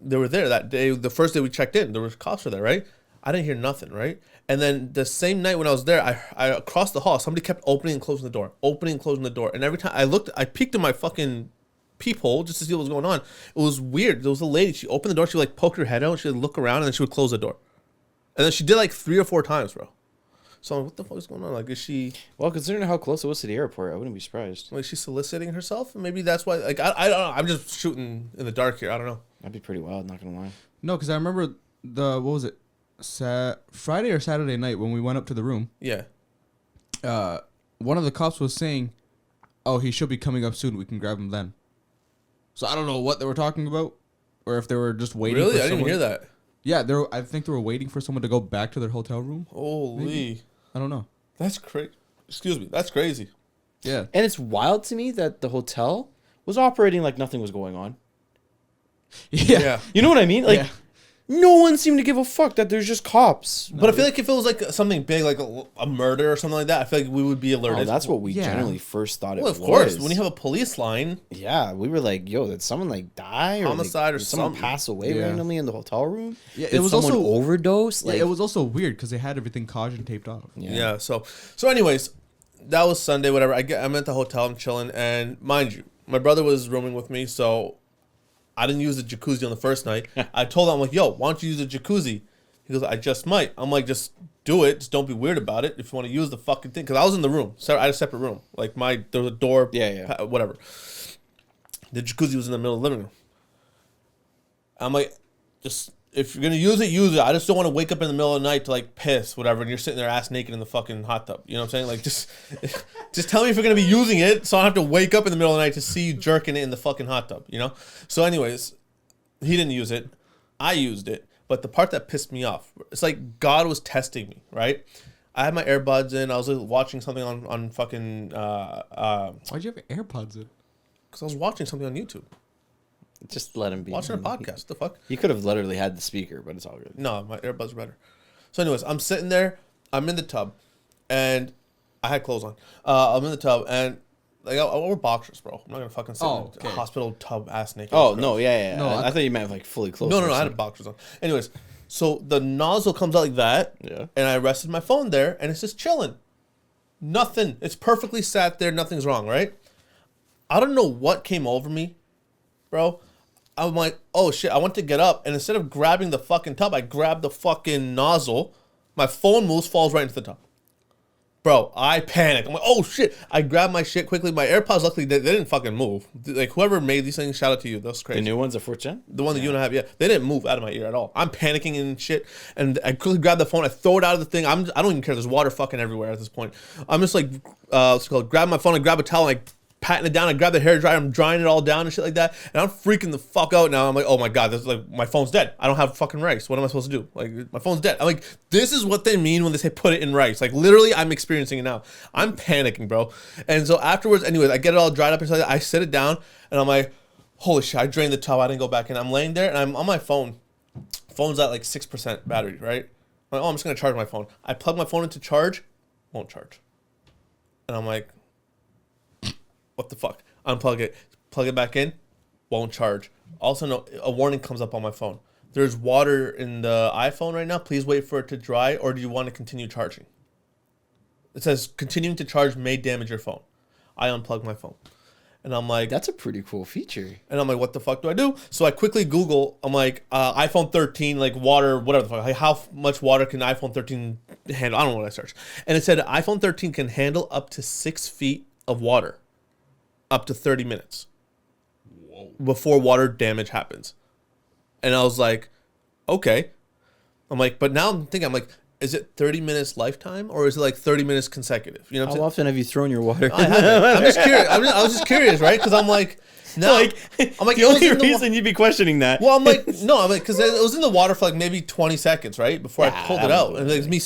they were there that day, the first day we checked in, there was cops were there, right? I didn't hear nothing, right? And then the same night when I was there, I across the hall, somebody kept opening and closing the door, opening and closing the door. And every time I peeked in my fucking peephole just to see what was going on. It was weird. There was a lady, she opened the door, she would poke her head out, she would look around, and then she would close the door. And then she did 3 or 4 times, bro. So I'm like, what the fuck is going on? Is she Well, considering how close it was to the airport, I wouldn't be surprised. she's soliciting herself? Maybe that's why. I don't know. I'm just shooting in the dark here. I don't know. That'd be pretty wild, not gonna lie. No, because I remember what was it? Friday or Saturday night when we went up to the room. Yeah. One of the cops was saying, "Oh, he should be coming up soon. We can grab him then." So I don't know what they were talking about, or if they were just waiting. Really? For I didn't someone. hear that. Yeah, I think they were waiting for someone to go back to their hotel room. Holy. Maybe. I don't know. That's crazy. Excuse me. That's crazy. Yeah. And it's wild to me that the hotel was operating like nothing was going on. Yeah. You know what I mean? Like, Yeah. no one seemed to give a fuck that there's just cops. But I feel like if it was something big, like a murder or something like that, I feel like we would be Oh, alerted. that's what we Yeah. generally first thought it Well, was. of course. When you have a police line, Yeah, we were like, yo, did someone die or Homicide or did someone something. pass away Yeah. randomly in the hotel room? Yeah, it Did was someone also- overdose? Like, it was also weird because they had everything caution taped off. yeah. So anyways, that was Sunday. Whatever. I'm at the hotel. I'm chilling, and mind you, my brother was rooming with me, so I didn't use the jacuzzi on the first night. I told him, I'm like, yo, why don't you use the jacuzzi? He goes, I just might. I'm like, just do it. Just don't be weird about it. If you want to use the fucking thing, because I was in the room. So I had a separate room. Like there was a door. Yeah. Whatever. The jacuzzi was in the middle of the living room. I'm like, just if you're gonna use it. I just don't want to wake up in the middle of the night to like piss, whatever, and you're sitting there ass naked in the fucking hot tub. You know what I'm saying? Like, just tell me if you're gonna be using it, so I don't have to wake up in the middle of the night to see you jerking it in the fucking hot tub. You know? So, anyways, he didn't use it. I used it, but the part that pissed me off, it's like God was testing me, right? I had my AirBuds in. I was like, watching something on fucking. Why'd you have AirPods in? Because I was watching something on YouTube. Just let him be. Watching a podcast. The fuck? He could have literally had the speaker, but it's all good. No, my AirBuds are better. So, anyways, I'm sitting there. I'm in the tub, and I had clothes on. I'm in the tub, and like I wore boxers, bro. I'm not gonna fucking sit in a hospital tub ass naked. Oh no, yeah. No, I thought you meant like fully clothed. No, I had boxers on. Anyways, so the nozzle comes out like that. Yeah. And I rested my phone there, and it's just chilling. Nothing. It's perfectly sat there. Nothing's wrong, right? I don't know what came over me, bro. I'm like, oh shit, I went to get up, and instead of grabbing the fucking tub, I grabbed the fucking nozzle. My phone moves, falls right into the tub. Bro, I panic. I'm like, oh shit. I grabbed my shit quickly. My AirPods, luckily, they didn't fucking move. Like, whoever made these things, shout out to you. That's crazy. The new ones are 4th gen? The one that you and I have, yeah. They didn't move out of my ear at all. I'm panicking and shit. And I quickly grab the phone. I throw it out of the thing. I don't even care. There's water fucking everywhere at this point. I'm just like, what's it called? Grab my phone. I grab a towel. And I patting it down. I grab the hair dryer. I'm drying it all down and shit like that. And I'm freaking the fuck out now. I'm like, oh my God, this is like, my phone's dead. I don't have fucking rice. What am I supposed to do? Like, my phone's dead. I'm like, this is what they mean when they say put it in rice. Like, literally, I'm experiencing it now. I'm panicking, bro. And so afterwards, anyways, I get it all dried up and stuff like that. I sit it down and I'm like, holy shit, I drained the towel. I didn't go back in. I'm laying there and I'm on my phone. Phone's at like 6% battery, right? I'm like, oh, I'm just going to charge my phone. I plug my phone into charge, won't charge. And I'm like, what the fuck? Unplug it, plug it back in, won't charge. Also, no, a warning comes up on my phone. There's water in the iPhone right now. Please wait for it to dry, or do you want to continue charging? It says continuing to charge may damage your phone. I unplug my phone. And I'm like, that's a pretty cool feature. And I'm like, what the fuck do I do? So I quickly Google, I'm like, iPhone 13, like water, whatever the fuck. Like, how much water can iPhone 13 handle? I don't know what I searched. And it said iPhone 13 can handle up to 6 feet of water. Up to 30 minutes. Whoa. Before water damage happens. And I was like, okay. I'm like, but now I'm thinking, I'm like, is it 30 minutes lifetime or is it like 30 minutes consecutive? You know what I'm saying? How often have you thrown your water? I haven't. I'm just curious. I was just curious, right? Because I'm like, no. I'm like, the only reason you'd be questioning that. Well, I'm like, no, I'm like, because it was in the water for like maybe 20 seconds, right? Before I pulled it out. And like, me.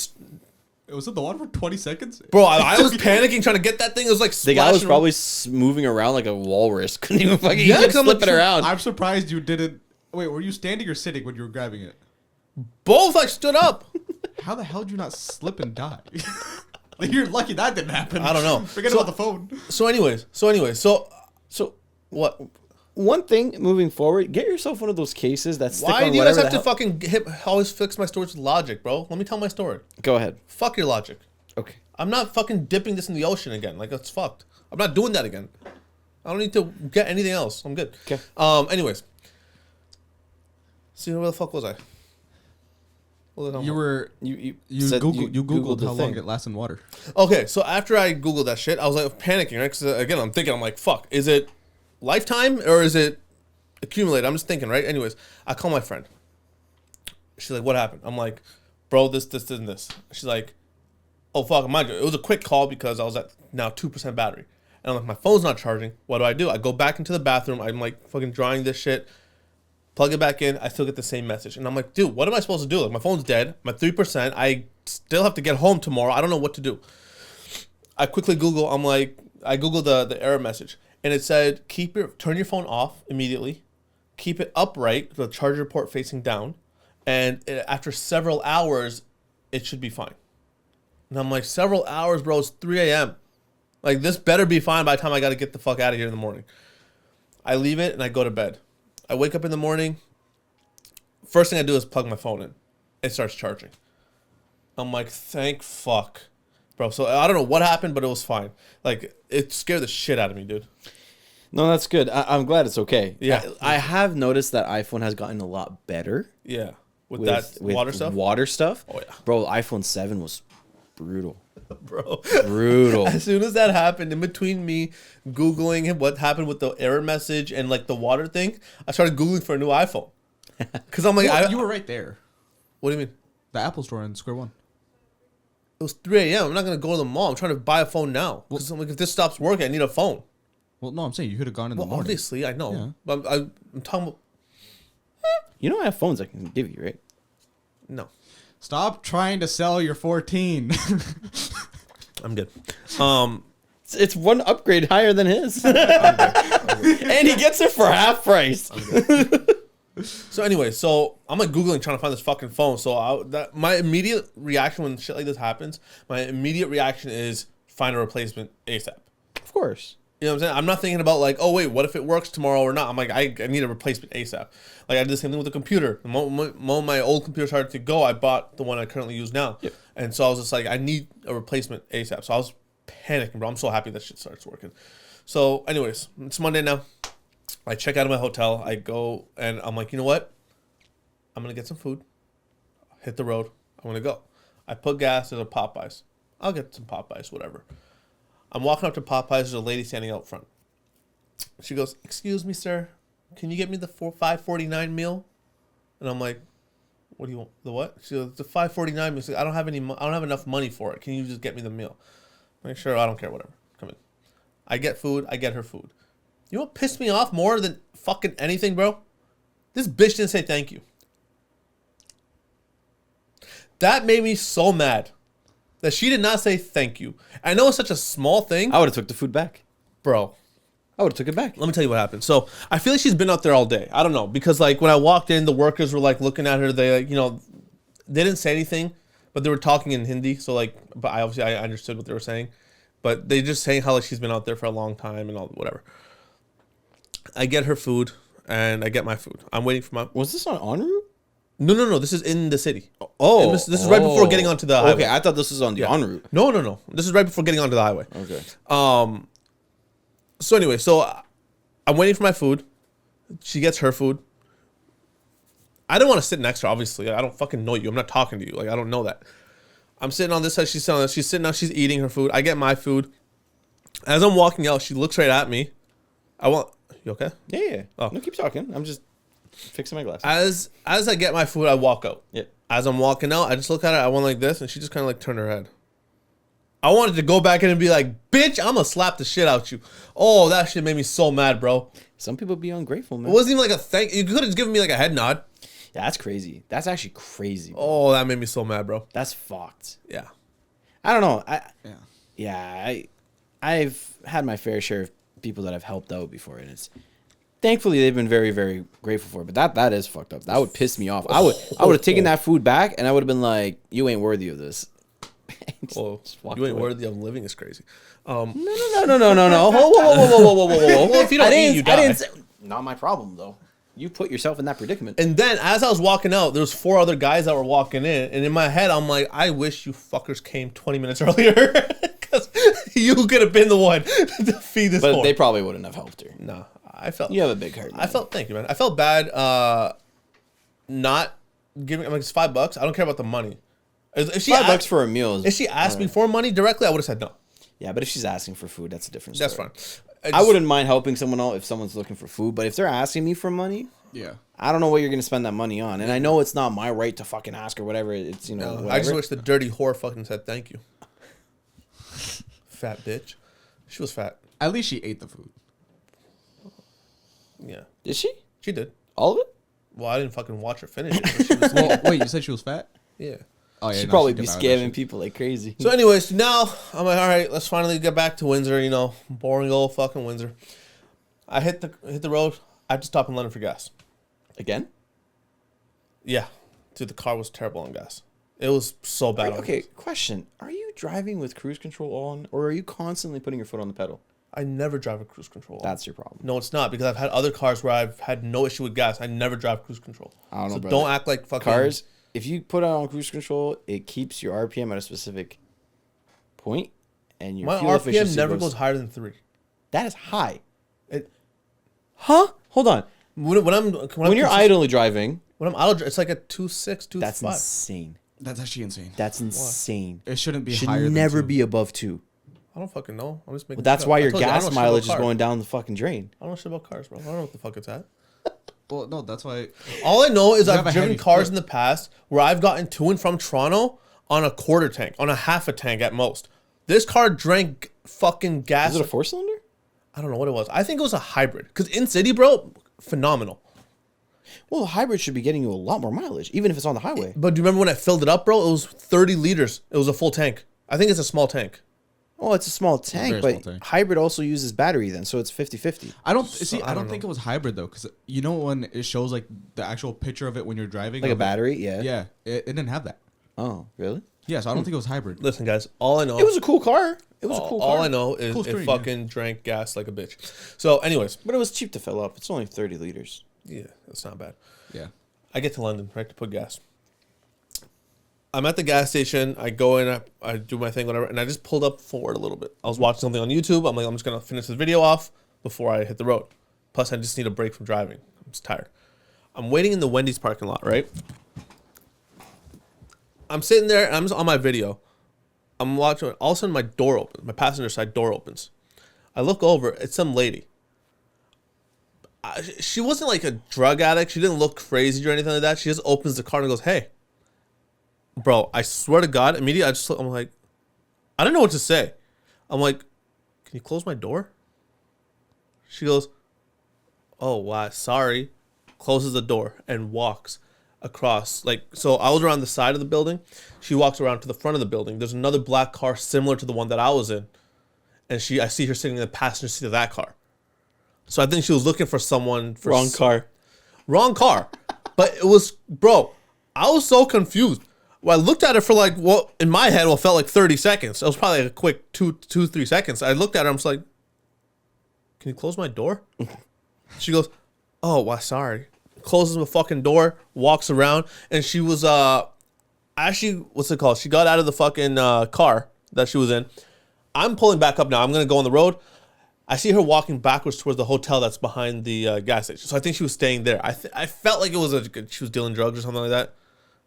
It was in the water for 20 seconds? Bro, I was panicking trying to get that thing. It was like the guy was probably moving around like a walrus. Couldn't even fucking flip it around. I'm surprised you didn't. Wait, were you standing or sitting when you were grabbing it? Both. I stood up. How the hell did you not slip and die? Like, you're lucky that didn't happen. I don't know. Forget about the phone. So anyways, what? One thing moving forward, get yourself one of those cases that stick on whatever. Why do you guys have to fucking always fix my stories with logic, bro? Let me tell my story. Go ahead. Fuck your logic. Okay. I'm not fucking dipping this in the ocean again. Like, that's fucked. I'm not doing that again. I don't need to get anything else. I'm good. Okay. Anyways. See, where the fuck was I? You Googled how long it lasts in water. Okay, so after I Googled that shit, I was like panicking, right? Because again, I'm like, fuck, is it lifetime or is it accumulated? I'm just thinking, right? Anyways, I call my friend. She's like, what happened? I'm like, bro, this, and this. She's like, oh, fuck, mind you, it was a quick call because I was at now 2% battery. And I'm like, my phone's not charging. What do? I go back into the bathroom. I'm like fucking drying this shit. Plug it back in. I still get the same message. And I'm like, dude, what am I supposed to do? Like, my phone's dead. I'm at 3%. I still have to get home tomorrow. I don't know what to do. I quickly Google. I Google the error message. And it said, turn your phone off immediately. Keep it upright, the charger port facing down. And after several hours, it should be fine. And I'm like, several hours, bro. It's 3 a.m. Like, this better be fine by the time I got to get the fuck out of here in the morning. I leave it and I go to bed. I wake up in the morning. First thing I do is plug my phone in. It starts charging. I'm like, thank fuck. Bro, so I don't know what happened, but it was fine. Like, it scared the shit out of me, dude. No, that's good. I'm glad it's okay. Yeah. I have noticed that iPhone has gotten a lot better. Yeah. With that water stuff? Water stuff. Oh, yeah. Bro, iPhone 7 was brutal. Bro. Brutal. As soon as that happened, in between me Googling what happened with the error message and like the water thing, I started Googling for a new iPhone. Because I'm like, You were right there. what do you mean? The Apple Store in Square One. It was 3 a.m. I'm not gonna go to the mall. I'm trying to buy a phone now. Because I'm like, if this stops working, I need a phone. Well, no, I'm saying you could have gone in the Well, morning. obviously, I know. Yeah. But I'm talking about You know I have phones I can give you, right? no. Stop trying to sell your 14. I'm good. It's one upgrade higher than his. And he gets it for half price. So anyway, so I'm like Googling trying to find this fucking phone. So my immediate reaction when shit like this happens, my immediate reaction is find a replacement ASAP. Of course. You know what I'm saying? I'm not thinking about like, oh wait, what if it works tomorrow or not? I'm like, I need a replacement ASAP. Like I did the same thing with the computer. The moment my old computer started to go, I bought the one I currently use now. Yep. And so I was just like, I need a replacement ASAP. So I was panicking, bro. I'm so happy that shit starts working. So anyways, it's Monday now. I check out of my hotel. I go and I'm like, you know what? I'm going to get some food. Hit the road. I'm going to go. I put gas at a Popeyes. I'll get some Popeyes, whatever. I'm walking up to Popeyes. There's a lady standing out front. She goes, excuse me, sir. Can you get me the $5.49 meal? And I'm like, what do you want? The what? She goes, the $5.49 meal. She's like, I don't have enough money for it. Can you just get me the meal? I'm like, sure, I don't care, whatever. Come in. I get food. I get her food. You know what pissed me off more than fucking anything, bro? This bitch didn't say thank you. That made me so mad. That she did not say thank you. I know it's such a small thing. I would have took the food back. Bro. I would have took it back. Let me tell you what happened. So I feel like she's been out there all day. I don't know. Because like when I walked in, the workers were like looking at her. They like, you know, they didn't say anything. But they were talking in Hindi. So like, but I understood what they were saying. But they just saying how like she's been out there for a long time and all whatever. I get her food and I get my food. I'm waiting for my. Was this on en route? No. This is in the city. Oh, This is right before getting onto the highway. Okay, I thought this was on the en route. No. This is right before getting onto the highway. Okay. So anyway, I'm waiting for my food. She gets her food. I don't want to sit next to her, obviously. I don't fucking know you. I'm not talking to you. Like, I don't know that. I'm sitting on this side. She's sitting on this. She's sitting down. She's eating her food. I get my food. As I'm walking out, she looks right at me. You okay? Yeah. Oh. No, keep talking. I'm just fixing my glasses. As I get my food, I walk out. Yeah. As I'm walking out, I just look at her. I went like this, and she just kind of like turned her head. I wanted to go back in and be like, bitch, I'm going to slap the shit out you. Oh, that shit made me so mad, bro. Some people be ungrateful, man. It wasn't even like a thank. You could have just given me like a head nod. Yeah, that's crazy. That's actually crazy. Bro. Oh, that made me so mad, bro. That's fucked. Yeah. I don't know. Yeah. I've had my fair share of people that I've helped out before, and it's thankfully they've been very, very grateful for it. But that is fucked up. That would piss me off. I would have taken that food back, and I would have been like, "You ain't worthy of this." Oh, you ain't worthy of living is crazy. No. Whoa. Well, if you don't eat, you die. I didn't say, not my problem though. You put yourself in that predicament. And then as I was walking out, there was 4 other guys that were walking in, and in my head, I'm like, I wish you fuckers came 20 minutes earlier, because you could have been the one to feed this. But they probably wouldn't have helped her. No, I felt You have a big heart. Man. Thank you, man. I felt bad, not giving. I'm like, it's $5. I don't care about the money. If she $5 for a meal. If she asked me for money directly, I would have said no. Yeah, but if she's asking for food, that's a different story. That's fine. I wouldn't mind helping someone out if someone's looking for food, but if they're asking me for money, Yeah. I don't know what you're gonna spend that money on, and I know it's not my right to fucking ask or whatever. It's whatever. I just wish the dirty whore fucking said thank you. Fat bitch. She was fat. At least she ate the food. Yeah. Did she? She did. All of it? Well, I didn't fucking watch her finish it. But she was, Well, wait, you said she was fat? yeah. Oh, yeah. She'd no, probably she be did that scamming shit. people like crazy. So anyways, now I'm like, all right, let's finally get back to Windsor, boring old fucking Windsor. I hit the road. I have to stop in London for gas. Again? Yeah. Dude, the car was terrible on gas. It was so bad on Okay, gas. question. Are you driving with cruise control on, or are you constantly putting your foot on the pedal? I never drive a cruise control. That's your problem. No, it's not, because I've had other cars where I've had no issue with gas. I never drive cruise control. I don't know, So brother. don't act like fucking... Cars, if you put it on cruise control, it keeps your RPM at a specific point, and your My fuel RPM efficiency never goes higher than 3. That is high. It, Huh? Hold on. when You're idly driving, When I'm idle, it's like a 2.6, 2.5. that's insane. That's actually insane. That's insane. It shouldn't be Should higher never than 2. be above 2. I don't fucking know. I'm just making. Well, that's shit up. why I your told you, I don't gas know shit mileage is about cars. going down the fucking drain. I don't know shit about cars, bro. I don't know what the fuck it's at. Well, no, that's why. All I know is You I've have a driven heavy cars foot. in the past where I've gotten to and from Toronto on a quarter tank, on a half a tank at most. This car drank fucking gas. Is it a 4-cylinder? I don't know what it was. I think it was a hybrid. Because in city, bro, phenomenal. Well, a hybrid should be getting you a lot more mileage, even if it's on the highway. But do you remember when I filled it up, bro? It was 30 liters. It was a full tank. I think it's a small tank. Oh, it's a small tank, very but small tank. hybrid also uses battery then, so it's 50-50. I don't I I don't don't think it was hybrid though, because you know when it shows like the actual picture of it when you're driving, Like a of it- battery, yeah. Yeah, it didn't have that. Oh, really? Yeah, so I don't think it was hybrid. Listen, guys, all I know... It was a cool car. It was a cool car. All I know is Cool it screen, fucking drank gas like a bitch. So, anyways, But it was cheap to fill up. It's only 30 liters. yeah, that's not bad. Yeah. I get to London, right, to put gas. I'm at the gas station. I go in, I do my thing, whatever, and I just pulled up forward a little bit. I was watching something on YouTube. I'm like, I'm just going to finish this video off before I hit the road. Plus, I just need a break from driving. I'm just tired. I'm waiting in the Wendy's parking lot, right? I'm sitting there, and I'm just on my video. I'm watching. All of a sudden, my door opens. My passenger side door opens. I look over. It's some lady. She wasn't like a drug addict. She didn't look crazy or anything like that. She just opens the car and goes, "Hey, bro." I swear to God, immediately I'm like, I don't know what to say. I'm like, "Can you close my door?" She goes, "Oh, wow, sorry." Closes the door and walks across. Like, so I was around the side of the building. She walks around to the front of the building. There's another black car similar to the one that I was in, and I see her sitting in the passenger seat of that car. So I think she was looking for someone for Wrong car. Wrong car. But it was, bro, I was so confused. Well, I looked at her for like, what in my head, what felt like 30 seconds. It was probably like a quick 3 seconds. I looked at her, I'm just like, "Can you close my door?" She goes, "Oh, well, sorry." Closes the fucking door, walks around, and she was, actually, what's it called? She got out of the fucking car that she was in. I'm pulling back up now. I'm going to go on the road. I see her walking backwards towards the hotel that's behind the gas station. So I think she was staying there. I felt like it was she was dealing drugs or something like that.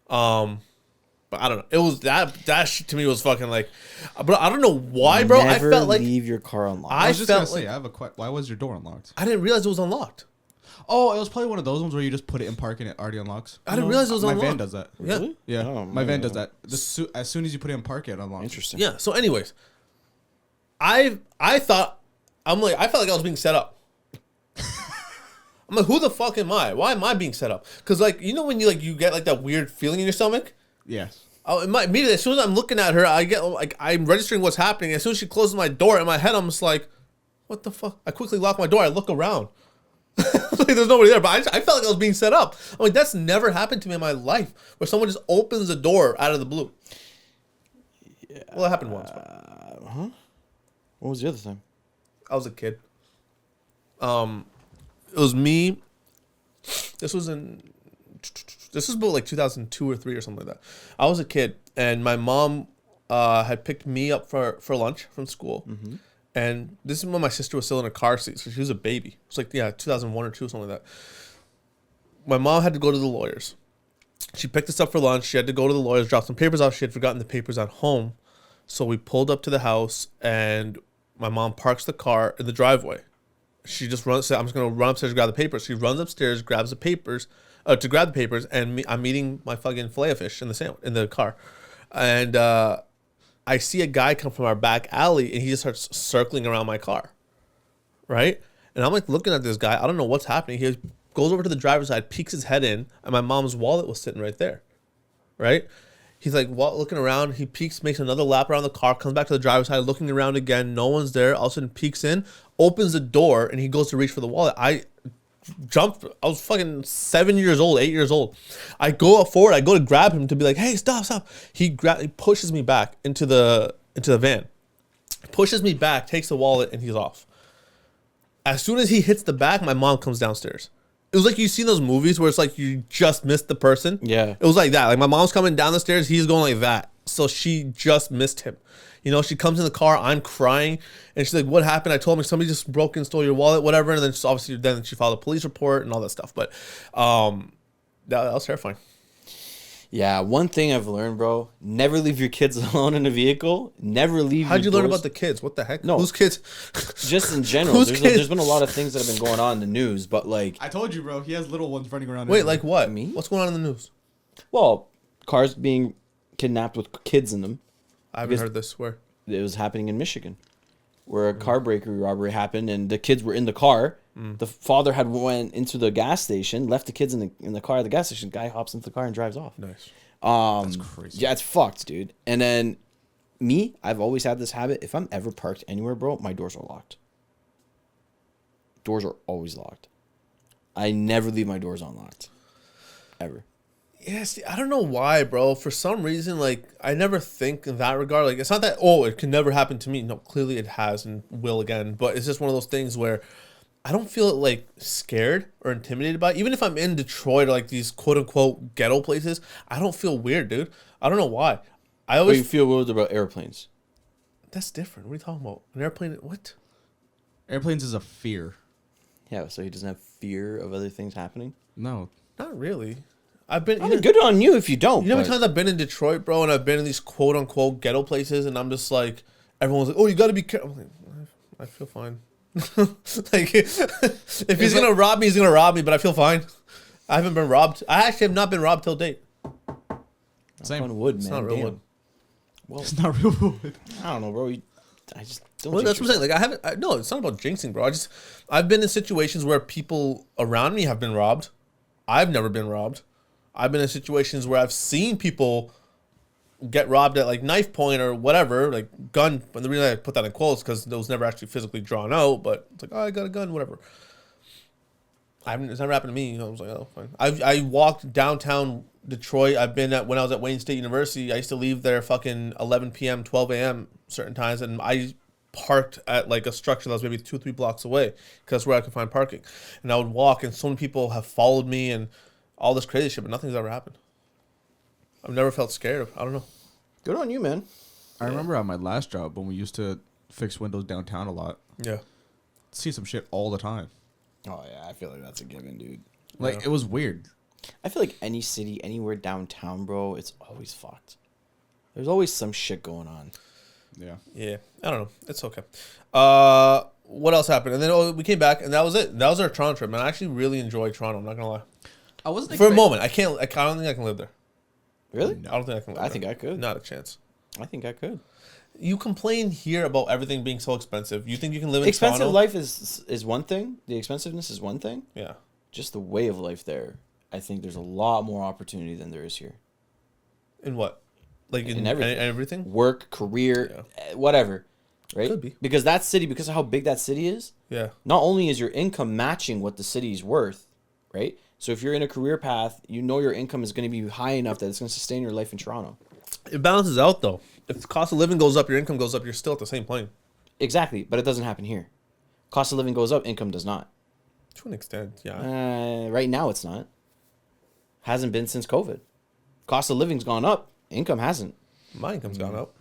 But I don't know. It was that shit to me was fucking like, but I don't know why, bro. Never I felt like leave your car unlocked. I was just felt gonna say, like- I have a why was your door unlocked? I didn't realize it was unlocked. Oh, it was probably one of those ones where you just put it in park and it already unlocks. I didn't realize it was My unlocked. van does that. Yeah. Really? Yeah, Oh, my van man. does that. As soon as you put it in park, it unlocks. Interesting. Yeah. So, anyways, I felt like I was being set up. I'm like, who the fuck am I? Why am I being set up? Because like, you know when you get like that weird feeling in your stomach. Yes. Oh, immediately as soon as I'm looking at her, I get like I'm registering what's happening. As soon as she closes my door, in my head, I'm just like, what the fuck? I quickly lock my door. I look around. Like there's nobody there, but I felt like I was being set up. I'm like, that's never happened to me in my life, where someone just opens the door out of the blue. Yeah. Well, it happened once. But What was the other time? I was a kid. It was me. This was about like 2002 or 3 or something like that. I was a kid, and my mom had picked me up for lunch from school. And this is when my sister was still in a car seat, so she was a baby. It was like, 2001 or 2, something like that. My mom had to go to the lawyers. She picked us up for lunch. She had to go to the lawyers, drop some papers off. She had forgotten the papers at home. So we pulled up to the house, and my mom parks the car in the driveway. She just runs, said, "I'm just going to run upstairs and grab the papers." She runs upstairs, grabs the papers, to grab the papers, and I'm eating my fucking filet of fish in the car. And I see a guy come from our back alley, and he just starts circling around my car, right? And I'm like looking at this guy. I don't know what's happening. He goes over to the driver's side, peeks his head in, and my mom's wallet was sitting right there, right? He's like looking around. He peeks, makes another lap around the car, comes back to the driver's side, looking around again. No one's there. All of a sudden peeks in, opens the door, and he goes to reach for the wallet. I jumped. I was fucking 7 years old, 8 years old. I go forward. I go to grab him to be like, "Hey, stop." He pushes me back into the van. Pushes me back, takes the wallet, and he's off. As soon as he hits the back, my mom comes downstairs. It was like you see those movies where it's like you just missed the person. Yeah. It was like that. Like my mom's coming down the stairs, he's going like that. So she just missed him. You know, she comes in the car, I'm crying, and she's like, "What happened?" I told him somebody just broke and stole your wallet, whatever. And then she filed a police report and all that stuff. But that was terrifying. Yeah, one thing I've learned, bro: never leave your kids alone in a vehicle. Never leave. How'd you your learn doors- about the kids? What the heck? No. Whose kids? Just in general, Whose there's, kids? there's been a lot of things that have been going on in the news, but like, I told you, bro. He has little ones running around. Wait, everywhere. like what? Me? What's going on in the news? well, cars being kidnapped with kids in them. I haven't Because- heard this. Where? It was happening in Michigan, where a car breakery robbery happened, and the kids were in the car. The father had went into the gas station, left the kids in the car at the gas station. Guy hops into the car and drives off. Nice. That's crazy. Yeah, it's fucked, dude. And then me, I've always had this habit. If I'm ever parked anywhere, bro, my doors are locked. Doors are always locked. I never leave my doors unlocked. Ever. Yeah, see, I don't know why, bro. For some reason, like, I never think in that regard. Like, it's not that, oh, it can never happen to me. No, clearly it has and will again. But it's just one of those things where I don't feel, like, scared or intimidated by it. Even if I'm in Detroit or, like, these quote-unquote ghetto places, I don't feel weird, dude. I don't know why. I But always... you feel weird about airplanes. That's different. What are you talking about? An airplane... What? Airplanes is a fear. Yeah, so he doesn't have fear of other things happening. No. Not really. I've been... I mean, good on you if you don't. You know how many but- times I've been in Detroit, bro, and I've been in these quote-unquote ghetto places, and I'm just like... Everyone's like, oh, you got to be careful. I'm like, I feel fine. Like, if he's gonna rob me, he's gonna rob me. But I feel fine. I haven't been robbed. I actually have not been robbed till date. Same. on wood, man. It's not real Damn. wood. Well, It's not real wood. I don't know, bro. I just don't. Well, jinx that's what I'm saying. Like, I haven't. No, it's not about jinxing, bro. I've been in situations where people around me have been robbed. I've never been robbed. I've been in situations where I've seen people get robbed at like knife point or whatever, like gun. But the reason I put that in quotes because it was never actually physically drawn out. But it's like, oh, I got a gun, whatever. It's never happened to me. You know, I was like, oh, fine. I walked downtown Detroit. I've been at when I was at Wayne State University. I used to leave there fucking 11 p.m., 12 a.m. certain times, and I parked at like a structure that was maybe 2-3 blocks away because that's where I could find parking. And I would walk, and so many people have followed me and all this crazy shit, but nothing's ever happened. I've never felt scared. I don't know. Good on you, man. I remember at my last job when we used to fix windows downtown a lot. Yeah. See some shit all the time. Oh yeah, I feel like that's a given, dude. Like, Yeah. it was weird. I feel like any city, anywhere downtown, bro, it's always fucked. There's always some shit going on. Yeah. Yeah. I don't know. It's okay. What else happened? And then we came back, and that was it. That was our Toronto trip, man. I actually really enjoyed Toronto. I'm not gonna lie. I wasn't For a moment, I don't think I can live there. Really? I don't think I can live I there. think I could. Not a chance. I think I could. You complain here about everything being so expensive. You think you can live in Expensive Toronto? life is one thing. The expensiveness is one thing. Yeah. Just the way of life there. I think there's a lot more opportunity than there is here. In what? Like In everything. everything? Work, career, whatever. Right? Could be. Because that city, because of how big that city is, Yeah. not only is your income matching what the city's worth, right? So if you're in a career path, you know your income is going to be high enough that it's going to sustain your life in Toronto. It balances out though. If the cost of living goes up, your income goes up, you're still at the same plane. Exactly, but it doesn't happen here. Cost of living goes up, income does not. To an extent, yeah. Right now, it's not. Hasn't been since COVID. Cost of living's gone up, income hasn't. My income's gone up.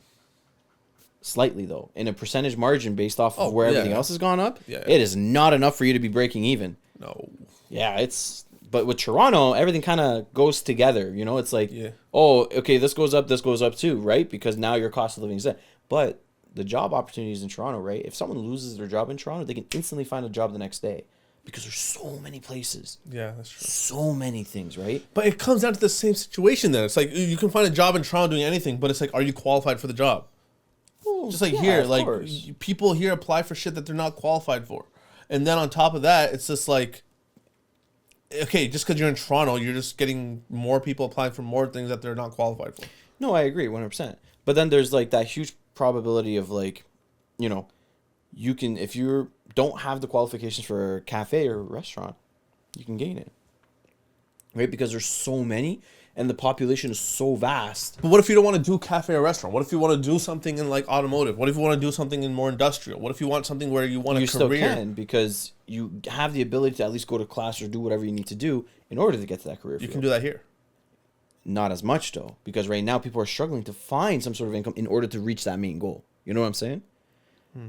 Slightly though, in a percentage margin based off of Oh, where yeah, everything yeah. else has gone up. Yeah, yeah. It is not enough for you to be breaking even. No. Yeah, it's. But with Toronto, everything kind of goes together. You know, it's like, Yeah. oh, okay, this goes up too, right? Because now your cost of living is that. But the job opportunities in Toronto, right? If someone loses their job in Toronto, they can instantly find a job the next day because there's so many places, Yeah, that's true. so many things, right? But it comes down to the same situation then. It's like you can find a job in Toronto doing anything, but it's like, are you qualified for the job? Well, Just like yeah, here, of like course. people here apply for shit that they're not qualified for. And then on top of that, it's just like, okay, just because you're in Toronto, you're just getting more people applying for more things that they're not qualified for. No, I agree 100%. But then there's like that huge probability of like, you know, you can, if you don't have the qualifications for a cafe or a restaurant, you can gain it. Right? Because there's so many and the population is so vast. But what if you don't want to do cafe or restaurant? What if you want to do something in like automotive? What if you want to do something in more industrial? What if you want something where you want a You career? still can because you have the ability to at least go to class or do whatever you need to do in order to get to that career You field. can do that here. Not as much though, because right now people are struggling to find some sort of income in order to reach that main goal. You know what I'm saying?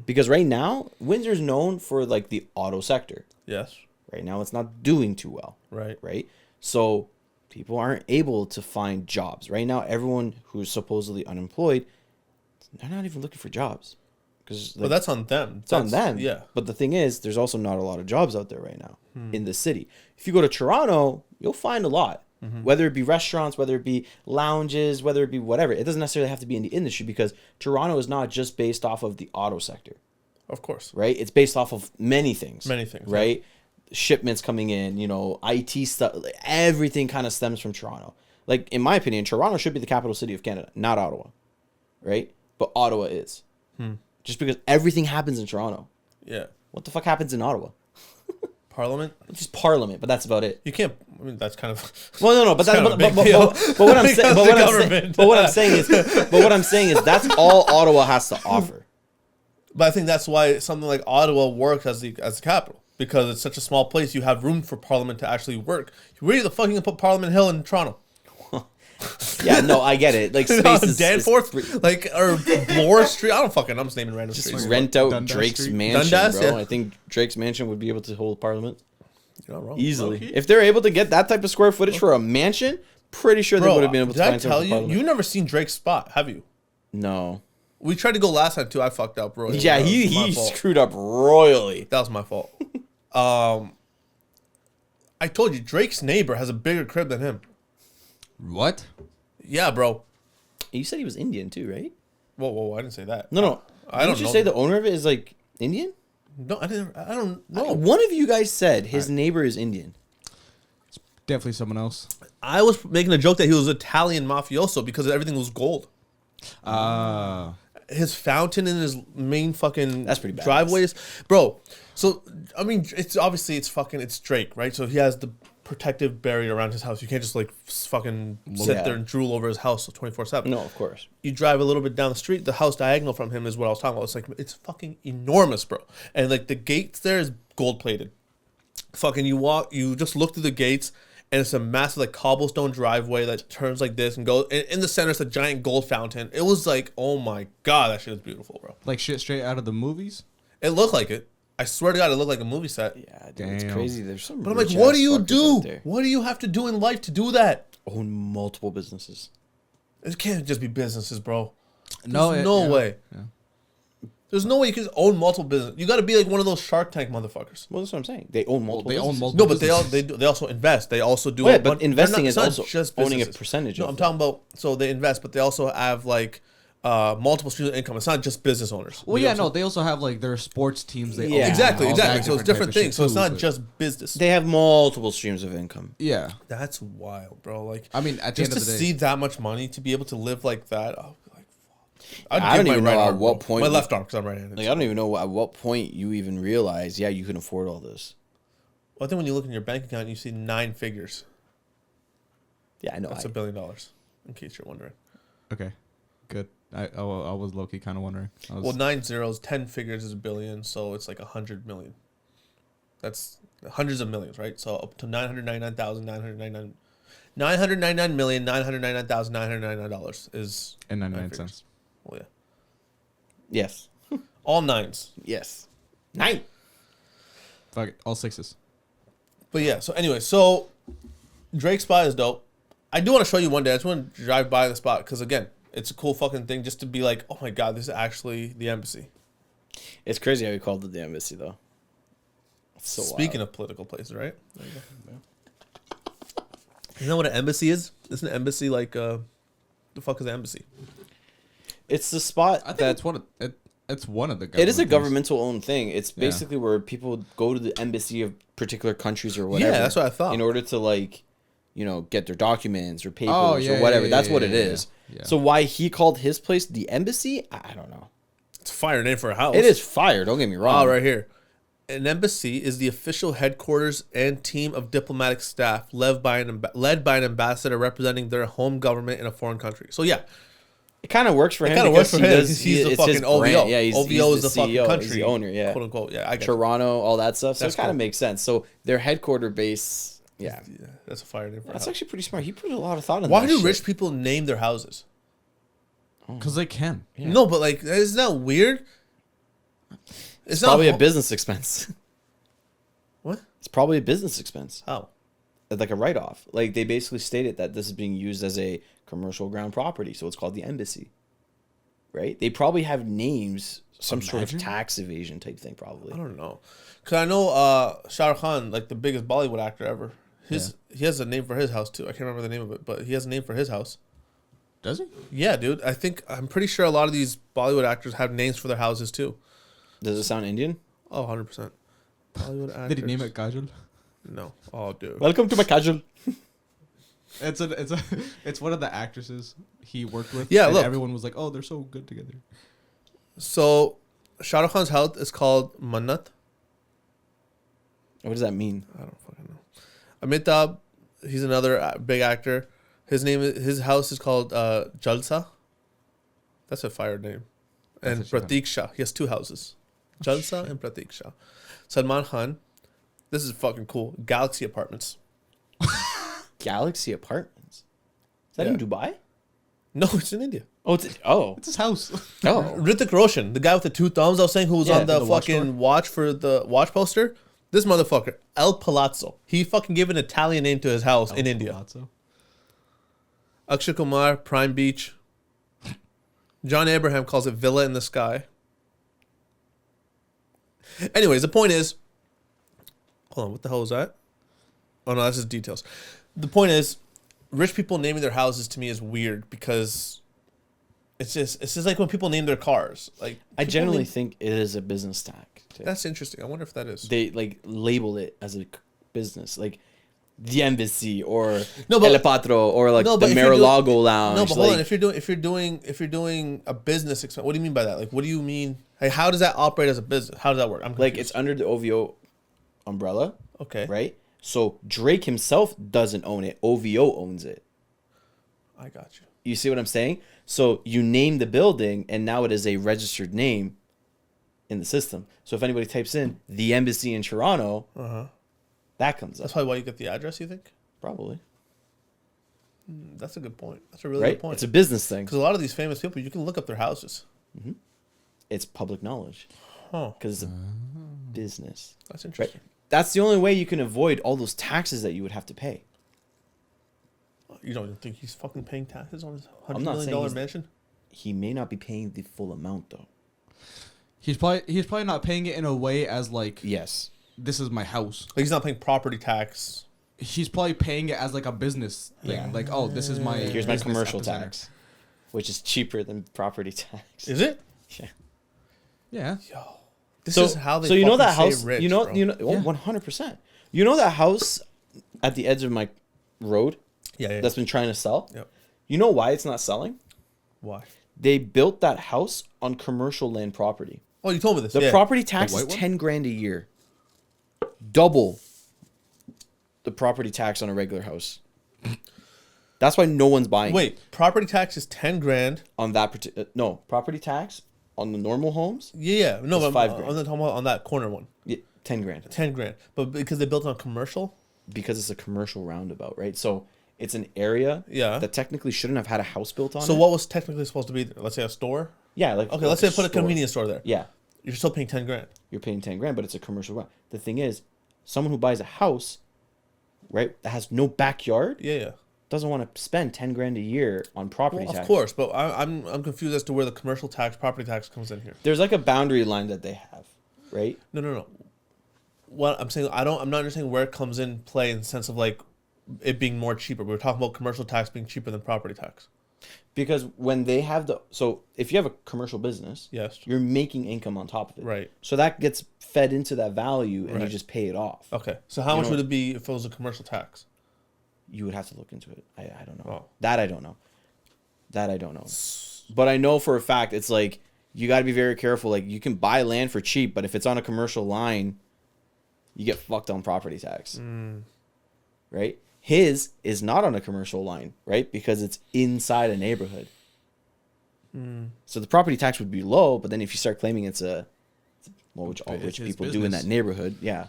Because right now, Windsor's known for like the auto sector. Yes. Right now, it's not doing too well. Right. Right? So people aren't able to find jobs. Right now, everyone who's supposedly unemployed, they're not even looking for jobs. But that's on them. It's on them. Yeah. But the thing is, there's also not a lot of jobs out there right now in the city. If you go to Toronto, you'll find a lot. Whether it be restaurants, whether it be lounges, whether it be whatever. It doesn't necessarily have to be in the industry because Toronto is not just based off of the auto sector. Of course. Right? It's based off of many things. Many things. Right? Shipments coming in, you know, IT stuff. Everything kind of stems from Toronto. Like, in my opinion, Toronto should be the capital city of Canada, not Ottawa. Right? But Ottawa is. Just because everything happens in Toronto. Yeah. What the fuck happens in Ottawa? Parliament? It's just Parliament, but that's about it. You can't. I mean, that's kind of. Well, no, but that's kind of a big deal. but what I'm saying, Because but what I'm saying is that's all Ottawa has to offer. But I think that's why something like Ottawa works as the capital, because it's such a small place. You have room for Parliament to actually work. Where the fuck you gonna put Parliament Hill in Toronto? Yeah, no, I get it. Like space is Danforth, like or Bloor Street. I don't fucking. I'm just naming random just streets. rent out Dundas Drake's Street? mansion, Dundas, bro. yeah. I think Drake's mansion would be able to hold Parliament You're not wrong. easily. Low-key. If they're able to get that type of square footage for a mansion, pretty sure they Bro, would have been able to did I find tell something for you? Parliament. You never seen Drake's spot, have you? No. We tried to go last time too. I fucked up, bro. Yeah, That was my he fault. screwed up royally. That was my fault. I told you, Drake's neighbor has a bigger crib than him. What? Yeah, bro. You said he was Indian too, right? Whoa, I didn't say that. No. I don't Didn't you know. say the owner of it is like Indian? No, I didn't. I don't know. One of you guys said his neighbor is Indian. Definitely someone else. I was making a joke that he was Italian mafioso because everything was gold. His fountain in his main fucking That's pretty badass. driveways, bro. So I mean, it's obviously it's Drake, right? So he has the protective barrier around his house. You can't just like fucking sit Yeah. there and drool over his house 24/7. No, of course. You drive a little bit down the street, the house diagonal from him is what I was talking about. It's like it's fucking enormous, bro. And like the gates there is gold plated. Fucking you just look through the gates and it's a massive like cobblestone driveway that turns like this and goes in the center. It's a giant gold fountain. It was like, oh my god, that shit is beautiful, bro. Like shit straight out of the movies? It looked like it. I swear to God, it looked like a movie set. Yeah, dude, it's Damn. crazy. There's some. But I'm like, rich what ass do you fuckers do? out there. What do you have to do in life to do that? Own multiple businesses. It can't just be businesses, bro. No, There's no yeah. way. Yeah. There's no way you can just own multiple businesses. You got to be like one of those Shark Tank motherfuckers. Well, that's what I'm saying. They own multiple. they own businesses. multiple- No, but they also invest. They also do. Oh, yeah, a but bunch- investing they're is it's not also just owning a businesses. percentage No, of I'm it. talking about. So they invest, but they also have like multiple streams of income. It's not just business owners. Well, yeah, no, they also have like their sports teams. They Yeah. own Exactly. all that So it's type different of shit things. So it's too, not but- just business. They have multiple streams of income. Yeah. That's wild, bro. Like, I mean, at the just end to of the day, see that much money to be able to live like that, I'll be like, fuck. I'd I give don't my even know right at arm, what bro. point My we- left arm, because I'm right-handed. Like I don't even know at what point you even realize, yeah, you can afford all this. Well, I think when you look in your bank account, and you see 9 figures. Yeah, I know. That's $1 billion. In case you're wondering. okay, good. I was low key kind of wondering. I was, Well, 9 zeros, 10 figures is $1 billion, so it's like 100 million. That's hundreds of millions, right? So up to $999,999,999,999 is and 9 99 figures. cents. Well, yeah, yes, all 9s. yes, 9. Fuck it, all 6s. But yeah, so anyway, so Drake's spot is dope. I do want to show you one day. I just want to drive by the spot because again, it's a cool fucking thing just to be like, oh my god, this is actually the embassy. It's crazy how we called it the embassy, though. It's so Speaking of political places, right? You know what an embassy is? Isn't an embassy like the fuck is an embassy? it's the spot I think that it's one of it's one of the. it is a things. governmental owned thing. It's Yeah. basically where people go to the embassy of particular countries or whatever. Yeah, that's what I thought. In order to like, get their documents or papers Oh, yeah, or whatever. yeah, That's yeah, what yeah, it yeah, is. yeah. So why he called his place the embassy? I don't know. It's a fire name for a house. It is fire. Don't get me wrong. Oh, right here. An embassy is the official headquarters and team of diplomatic staff led by an ambassador representing their home government in a foreign country. So yeah, It kind of works for him. kind of because works for he him. does- He's the it's fucking his OVO. brand. Yeah, OVO is the CEO, fucking he's country. the owner. Yeah, quote unquote. Yeah, I get it. Toronto, all that stuff. So That's it kind of cool. makes sense. So their headquarter base. Yeah, Yeah, that's a fire name for a that's house. actually pretty smart. He put a lot of thought in Why that do shit. rich people name their houses? Because they can. Yeah. No, but like, isn't that weird? It's Probably not a business expense. What? It's probably a business expense. How? like a write-off. Like they basically stated that this is being used as a commercial ground property, so it's called the embassy. Right? They probably have names, some sort of tax evasion type thing, probably. I don't know, cause I know Shah Rukh Khan, like the biggest Bollywood actor ever. He has a name for his house too. I can't remember the name of it, but he has a name for his house. Does he? Yeah, dude. I'm pretty sure a lot of these Bollywood actors have names for their houses too. Does it sound Indian? Oh, 100%. Bollywood actors. Did he name it Kajal? No. Oh, dude. Welcome to my casual. It's one of the actresses he worked with. Yeah, and look. everyone was like, "Oh, they're so good together." So, Shah Rukh Khan's house is called Mannat. What does that mean? I don't fucking know. Amitabh, he's another big actor. His house is called Jalsa. That's a fire name. And Pratik Shah, he has 2 houses. Jalsa and Pratik Shah. Salman Khan, this is fucking cool. Galaxy Apartments. Galaxy Apartments. Is that in Dubai? No, it's in India. It's his house. Hrithik Roshan, the guy with the 2 thumbs I was saying, who was on the fucking watch for the watch poster. This motherfucker, El Palazzo. He fucking gave an Italian name to his house in India. Palazzo. Akshay Kumar, Prime Beach. John Abraham calls it Villa in the Sky. Anyways, the point is... Hold on, what the hell is that? Oh no, that's just details. The point is, rich people naming their houses to me is weird because it's just like when people name their cars. Like I generally think it is a business tag. That's interesting. I wonder if that is. They like label it as a business, like the embassy or No, but- El Patro or like No, the but if you're doing- Mar-a-Lago lounge. No, but hold on. like, If you're doing a business expense, what do you mean by that? Like, what do you mean? Like, how does that operate as a business? How does that work? I'm like confused. it's under the OVO umbrella, Okay. right? So Drake himself doesn't own it. OVO owns it. I got you. You see what I'm saying? So you name the building, and now it is a registered name in the system. So if anybody types in the embassy in Toronto, that comes up. That's probably why you get the address. You think? Probably. That's a good point. That's a really Right? good point. It's a business thing. Because a lot of these famous people, you can look up their houses. It's public knowledge Huh. because it's a business. That's Right? interesting. That's the only way you can avoid all those taxes that you would have to pay. You don't think he's fucking paying taxes on his I'm $100 not million saying dollar he's- mansion? He may not be paying the full amount though. He's probably not paying it in a way as like Yes. this is my house. Like he's not paying property tax. He's probably paying it as like a business thing. Yeah. Like, oh, this is my Here's my business commercial epicenter. tax, which is cheaper than property tax. Is it? Yeah. Yeah. Yo. This So is how they so you know that fucking house, stay rich, you know bro. 100%. You know that house at the edge of my road Yeah. that's been trying to sell? Yep. You know why it's not selling? Why? They built that house on commercial land property. Oh, you told me this. The yeah. property tax white is one? 10 grand a year. Double the property tax on a regular house. That's why no one's buying it. Wait, property tax is 10 grand. On that no, property tax on the normal homes, Yeah. No, It's but 5 I'm grand. not talking about on that corner one. 10 grand. 10 grand. But because they built it on commercial? Because it's a commercial roundabout, right? So it's an area Yeah. that technically shouldn't have had a house built on So it. what was technically supposed to be there? Let's say a store? Yeah, like Okay, let's say I put a convenience store there. Yeah, You're still paying 10 grand. you're paying 10 grand, but it's a commercial route. The thing is, someone who buys a house, right, that has no backyard, Yeah. doesn't want to spend 10 grand a year on property Well, tax. of course, but I'm confused as to where the commercial tax, property tax comes in here. There's like a boundary line that they have, right? No. What I'm saying, I'm not understanding where it comes in play in the sense of like it being more cheaper. We were talking about commercial tax being cheaper than property tax. Because when they have so if you have a commercial business, Yes. you're making income on top of it. Right. So that gets fed into that value and you Right. just pay it off. Okay. So how You much know- would it be if it was a commercial tax? You would have to look into it. I don't know. Oh. That I don't know. But I know for a fact it's like you got to be very careful. Like you can buy land for cheap, but if it's on a commercial line, you get fucked on property tax. Right? His is not on a commercial line, right? Because it's inside a neighborhood. So the property tax would be low, but then if you start claiming it's which all It's rich his people do in business. that neighborhood, yeah.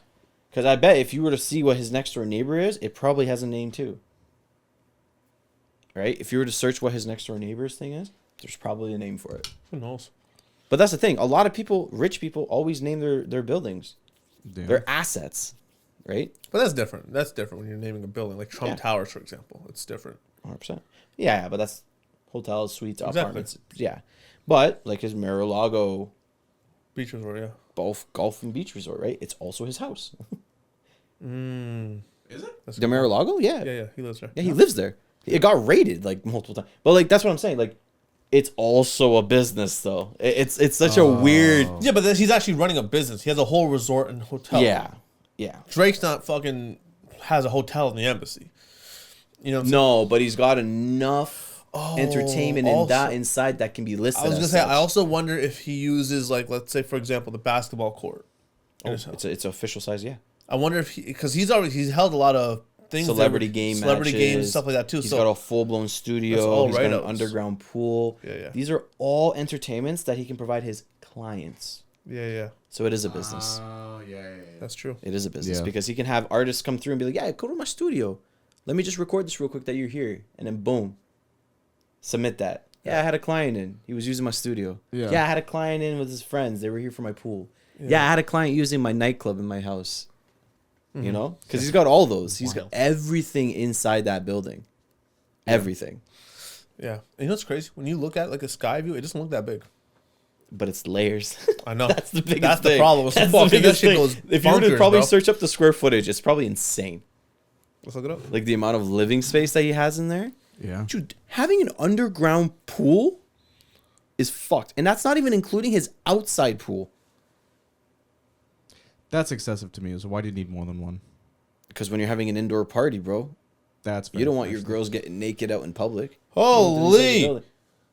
Because I bet if you were to see what his next door neighbor is, it probably has a name too. Right? If you were to search what his next door neighbor's thing is, there's probably a name for it. Who knows? But that's the thing. A lot of people, rich people, always name their buildings, Damn. their assets, right? But that's different. That's different when you're naming a building, like Trump Yeah. Towers, for example. It's different. 100%. Yeah, but that's hotels, suites, Exactly. apartments. Yeah. But like his Mar-a-Lago Beach resort, yeah. golf and beach resort, right? It's also his house. Is it? That's The Mar-a-Lago? Yeah. Yeah, he lives there. Yeah, he lives there. It got raided like multiple times. But like that's what I'm saying. Like it's also a business though. It's such a weird. Yeah, but then he's actually running a business. He has a whole resort and hotel. Yeah. Yeah. Drake's not fucking has a hotel in the embassy. You know what I'm No, but he's got enough entertainment in also- that inside that can be listed. I was gonna as say, such. I also wonder if he uses, like, let's say, for example, the basketball court. in his house. It's official size, yeah. I wonder if because he's held a lot of things, Celebrity games, matches, stuff like that too. He's so got a full blown studio. That's all He's got an write-ups. underground pool. Yeah. These are all entertainments that he can provide his clients. yeah, So it is a business. Oh, yeah. that's true. It is a business Yeah. because he can have artists come through and be like, "Yeah, go to my studio. Let me just record this real quick that you're here," and then boom, submit that. Yeah, I had a client in. He was using my studio. Yeah. Yeah, I had a client in with his friends. They were here for my pool. Yeah, I had a client using my nightclub in my house. You know, because he's got all those. He's got Wild. everything inside that building. Everything, Yeah. And you know what's crazy? When you look at like a sky view, it doesn't look that big. but it's layers. I know. That's the biggest That's thing. the problem with That's football, the 'cause that biggest shit thing. goes If you were to bonkers, probably bro. search up the square footage, it's probably insane. Let's look it up. Like the amount of living space that he has in there. Yeah. Dude, having an underground pool is fucked. And that's not even including his outside pool. That's excessive to me. So why do you need more than one? Because when you're having an indoor party, bro, That's you don't want your actually. girls getting naked out in public. Holy!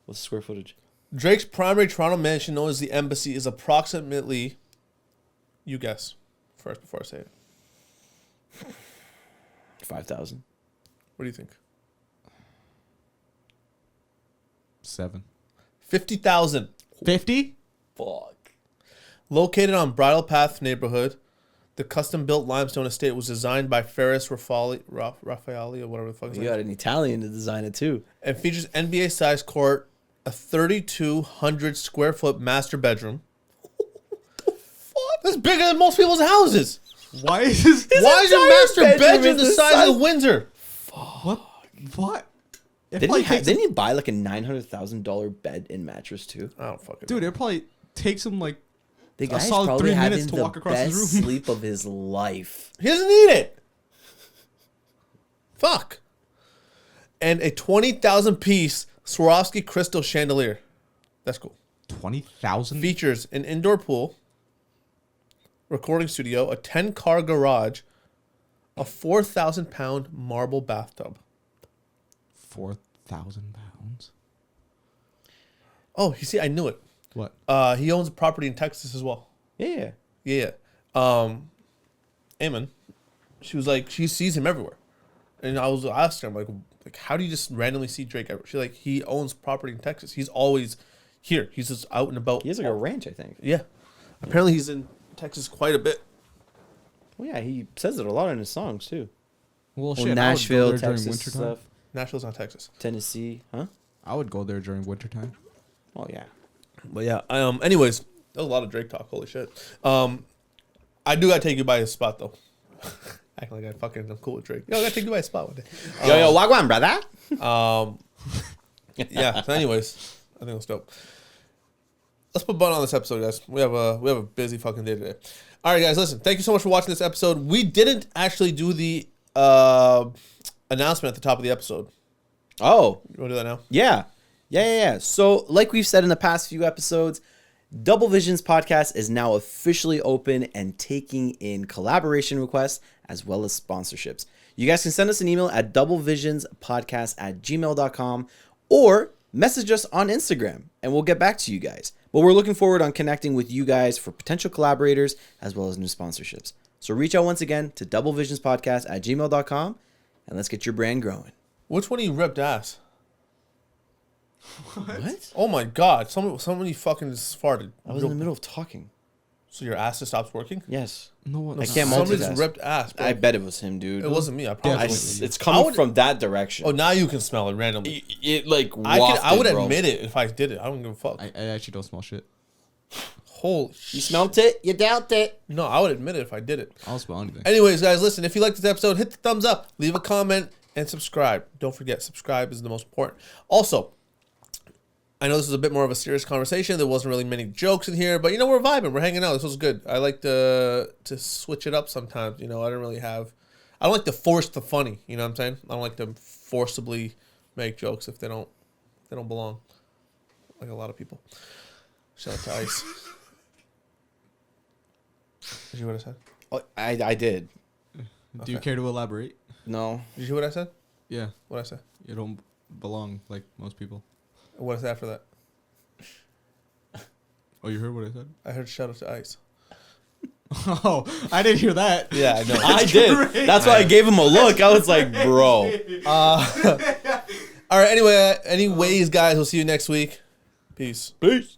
What's the square footage? Drake's primary Toronto mansion, known as the Embassy, is approximately, you guess, first before I say it. 5,000. What do you think? 7. 50,000. 50? Fuck. Located on Bridle Path neighborhood, the custom-built limestone estate was designed by Ferris Raffaelli, or whatever the fuck his You name is, got an Italian to design it too. and features NBA-sized court, a 3,200 square foot master bedroom. That's bigger than most people's houses. Why is this? Why is your entire master bedroom bedroom is the size of Windsor? What? What? It Didn't probably he, takes didn't he buy like a $900,000 bed and mattress too? I don't fucking dude, know. it probably takes him like The a guy's solid probably 3 having minutes to the walk across best his room. sleep of his life. He doesn't need it. Fuck. And a 20,000 piece Swarovski crystal chandelier. That's cool. 20,000. Features an indoor pool, recording studio, a 10-car garage, a 4,000-pound marble bathtub. 4,000 pounds. Oh, you see, I knew it. What? He owns a property in Texas as well. Yeah. Yeah. Eamon, she was like, she sees him everywhere. And I was asking her, like, how do you just randomly see Drake everywhere? She's like, he owns property in Texas. He's always here. He's just out and about. He has like a ranch, I think. Yeah. Apparently he's in Texas quite a bit. Well, yeah, he says it a lot in his songs too. Well, Well, Nashville, Texas wintertime. stuff, Nashville's not Texas. Tennessee, huh? I would go there during wintertime. Oh yeah. But yeah, anyways, that was a lot of Drake talk. Holy shit. I do gotta take you by his spot though. Acting like I'm cool with Drake. Yo, I gotta take you by his spot one day. Yo, wagwan, brother. Yeah. So anyways, I think it was dope. Let's put a button on this episode, guys. We have a busy fucking day today. All right, guys. Listen, thank you so much for watching this episode. We didn't actually do the announcement at the top of the episode. Oh, You want to do that now? yeah. So, like we've said in the past few episodes, Double Visions Podcast is now officially open and taking in collaboration requests as well as sponsorships. You guys can send us an email at doublevisionspodcast@gmail.com or message us on Instagram and we'll get back to you guys. But we're looking forward on connecting with you guys for potential collaborators as well as new sponsorships. So reach out once again to doublevisionspodcast@gmail.com and let's get your brand growing. Which one of you ripped ass? What? Oh my god! Somebody fucking just farted. I was in the middle of talking. So your ass just stops working? Yes. No one. I can't Somebody multitask. just ripped ass, bro. I bet it was him, dude. It wasn't me. I I, promise. it's coming would- from that direction. Oh, now you can smell it randomly. It like I wafted, would bro. admit it if I did it. I don't give a fuck. I actually don't smell shit. Holy You smelt it, you doubt it. No, I would admit it if I did it. I'll spell anything. Anyways, guys, listen, if you like this episode, hit the thumbs up, leave a comment, and subscribe. Don't forget, subscribe is the most important. Also, I know this is a bit more of a serious conversation. There wasn't really many jokes in here, but, we're vibing. We're hanging out. This was good. I like to switch it up sometimes. I don't like to force the funny. You know what I'm saying? I don't like to forcibly make jokes if they don't belong. Like a lot of people. Shout out to Ice. Did you hear what I said? Oh, I did. Do you care to elaborate? No. Did you hear what I said? Yeah. What I said? You don't belong like most people. What is after that? Oh, you heard what I said? I heard shout out to Ice. Oh, I didn't hear that. Yeah, I know. I did. great. That's why I gave him a look. I was like, bro. All right. Anyways, guys, we'll see you next week. Peace. Peace.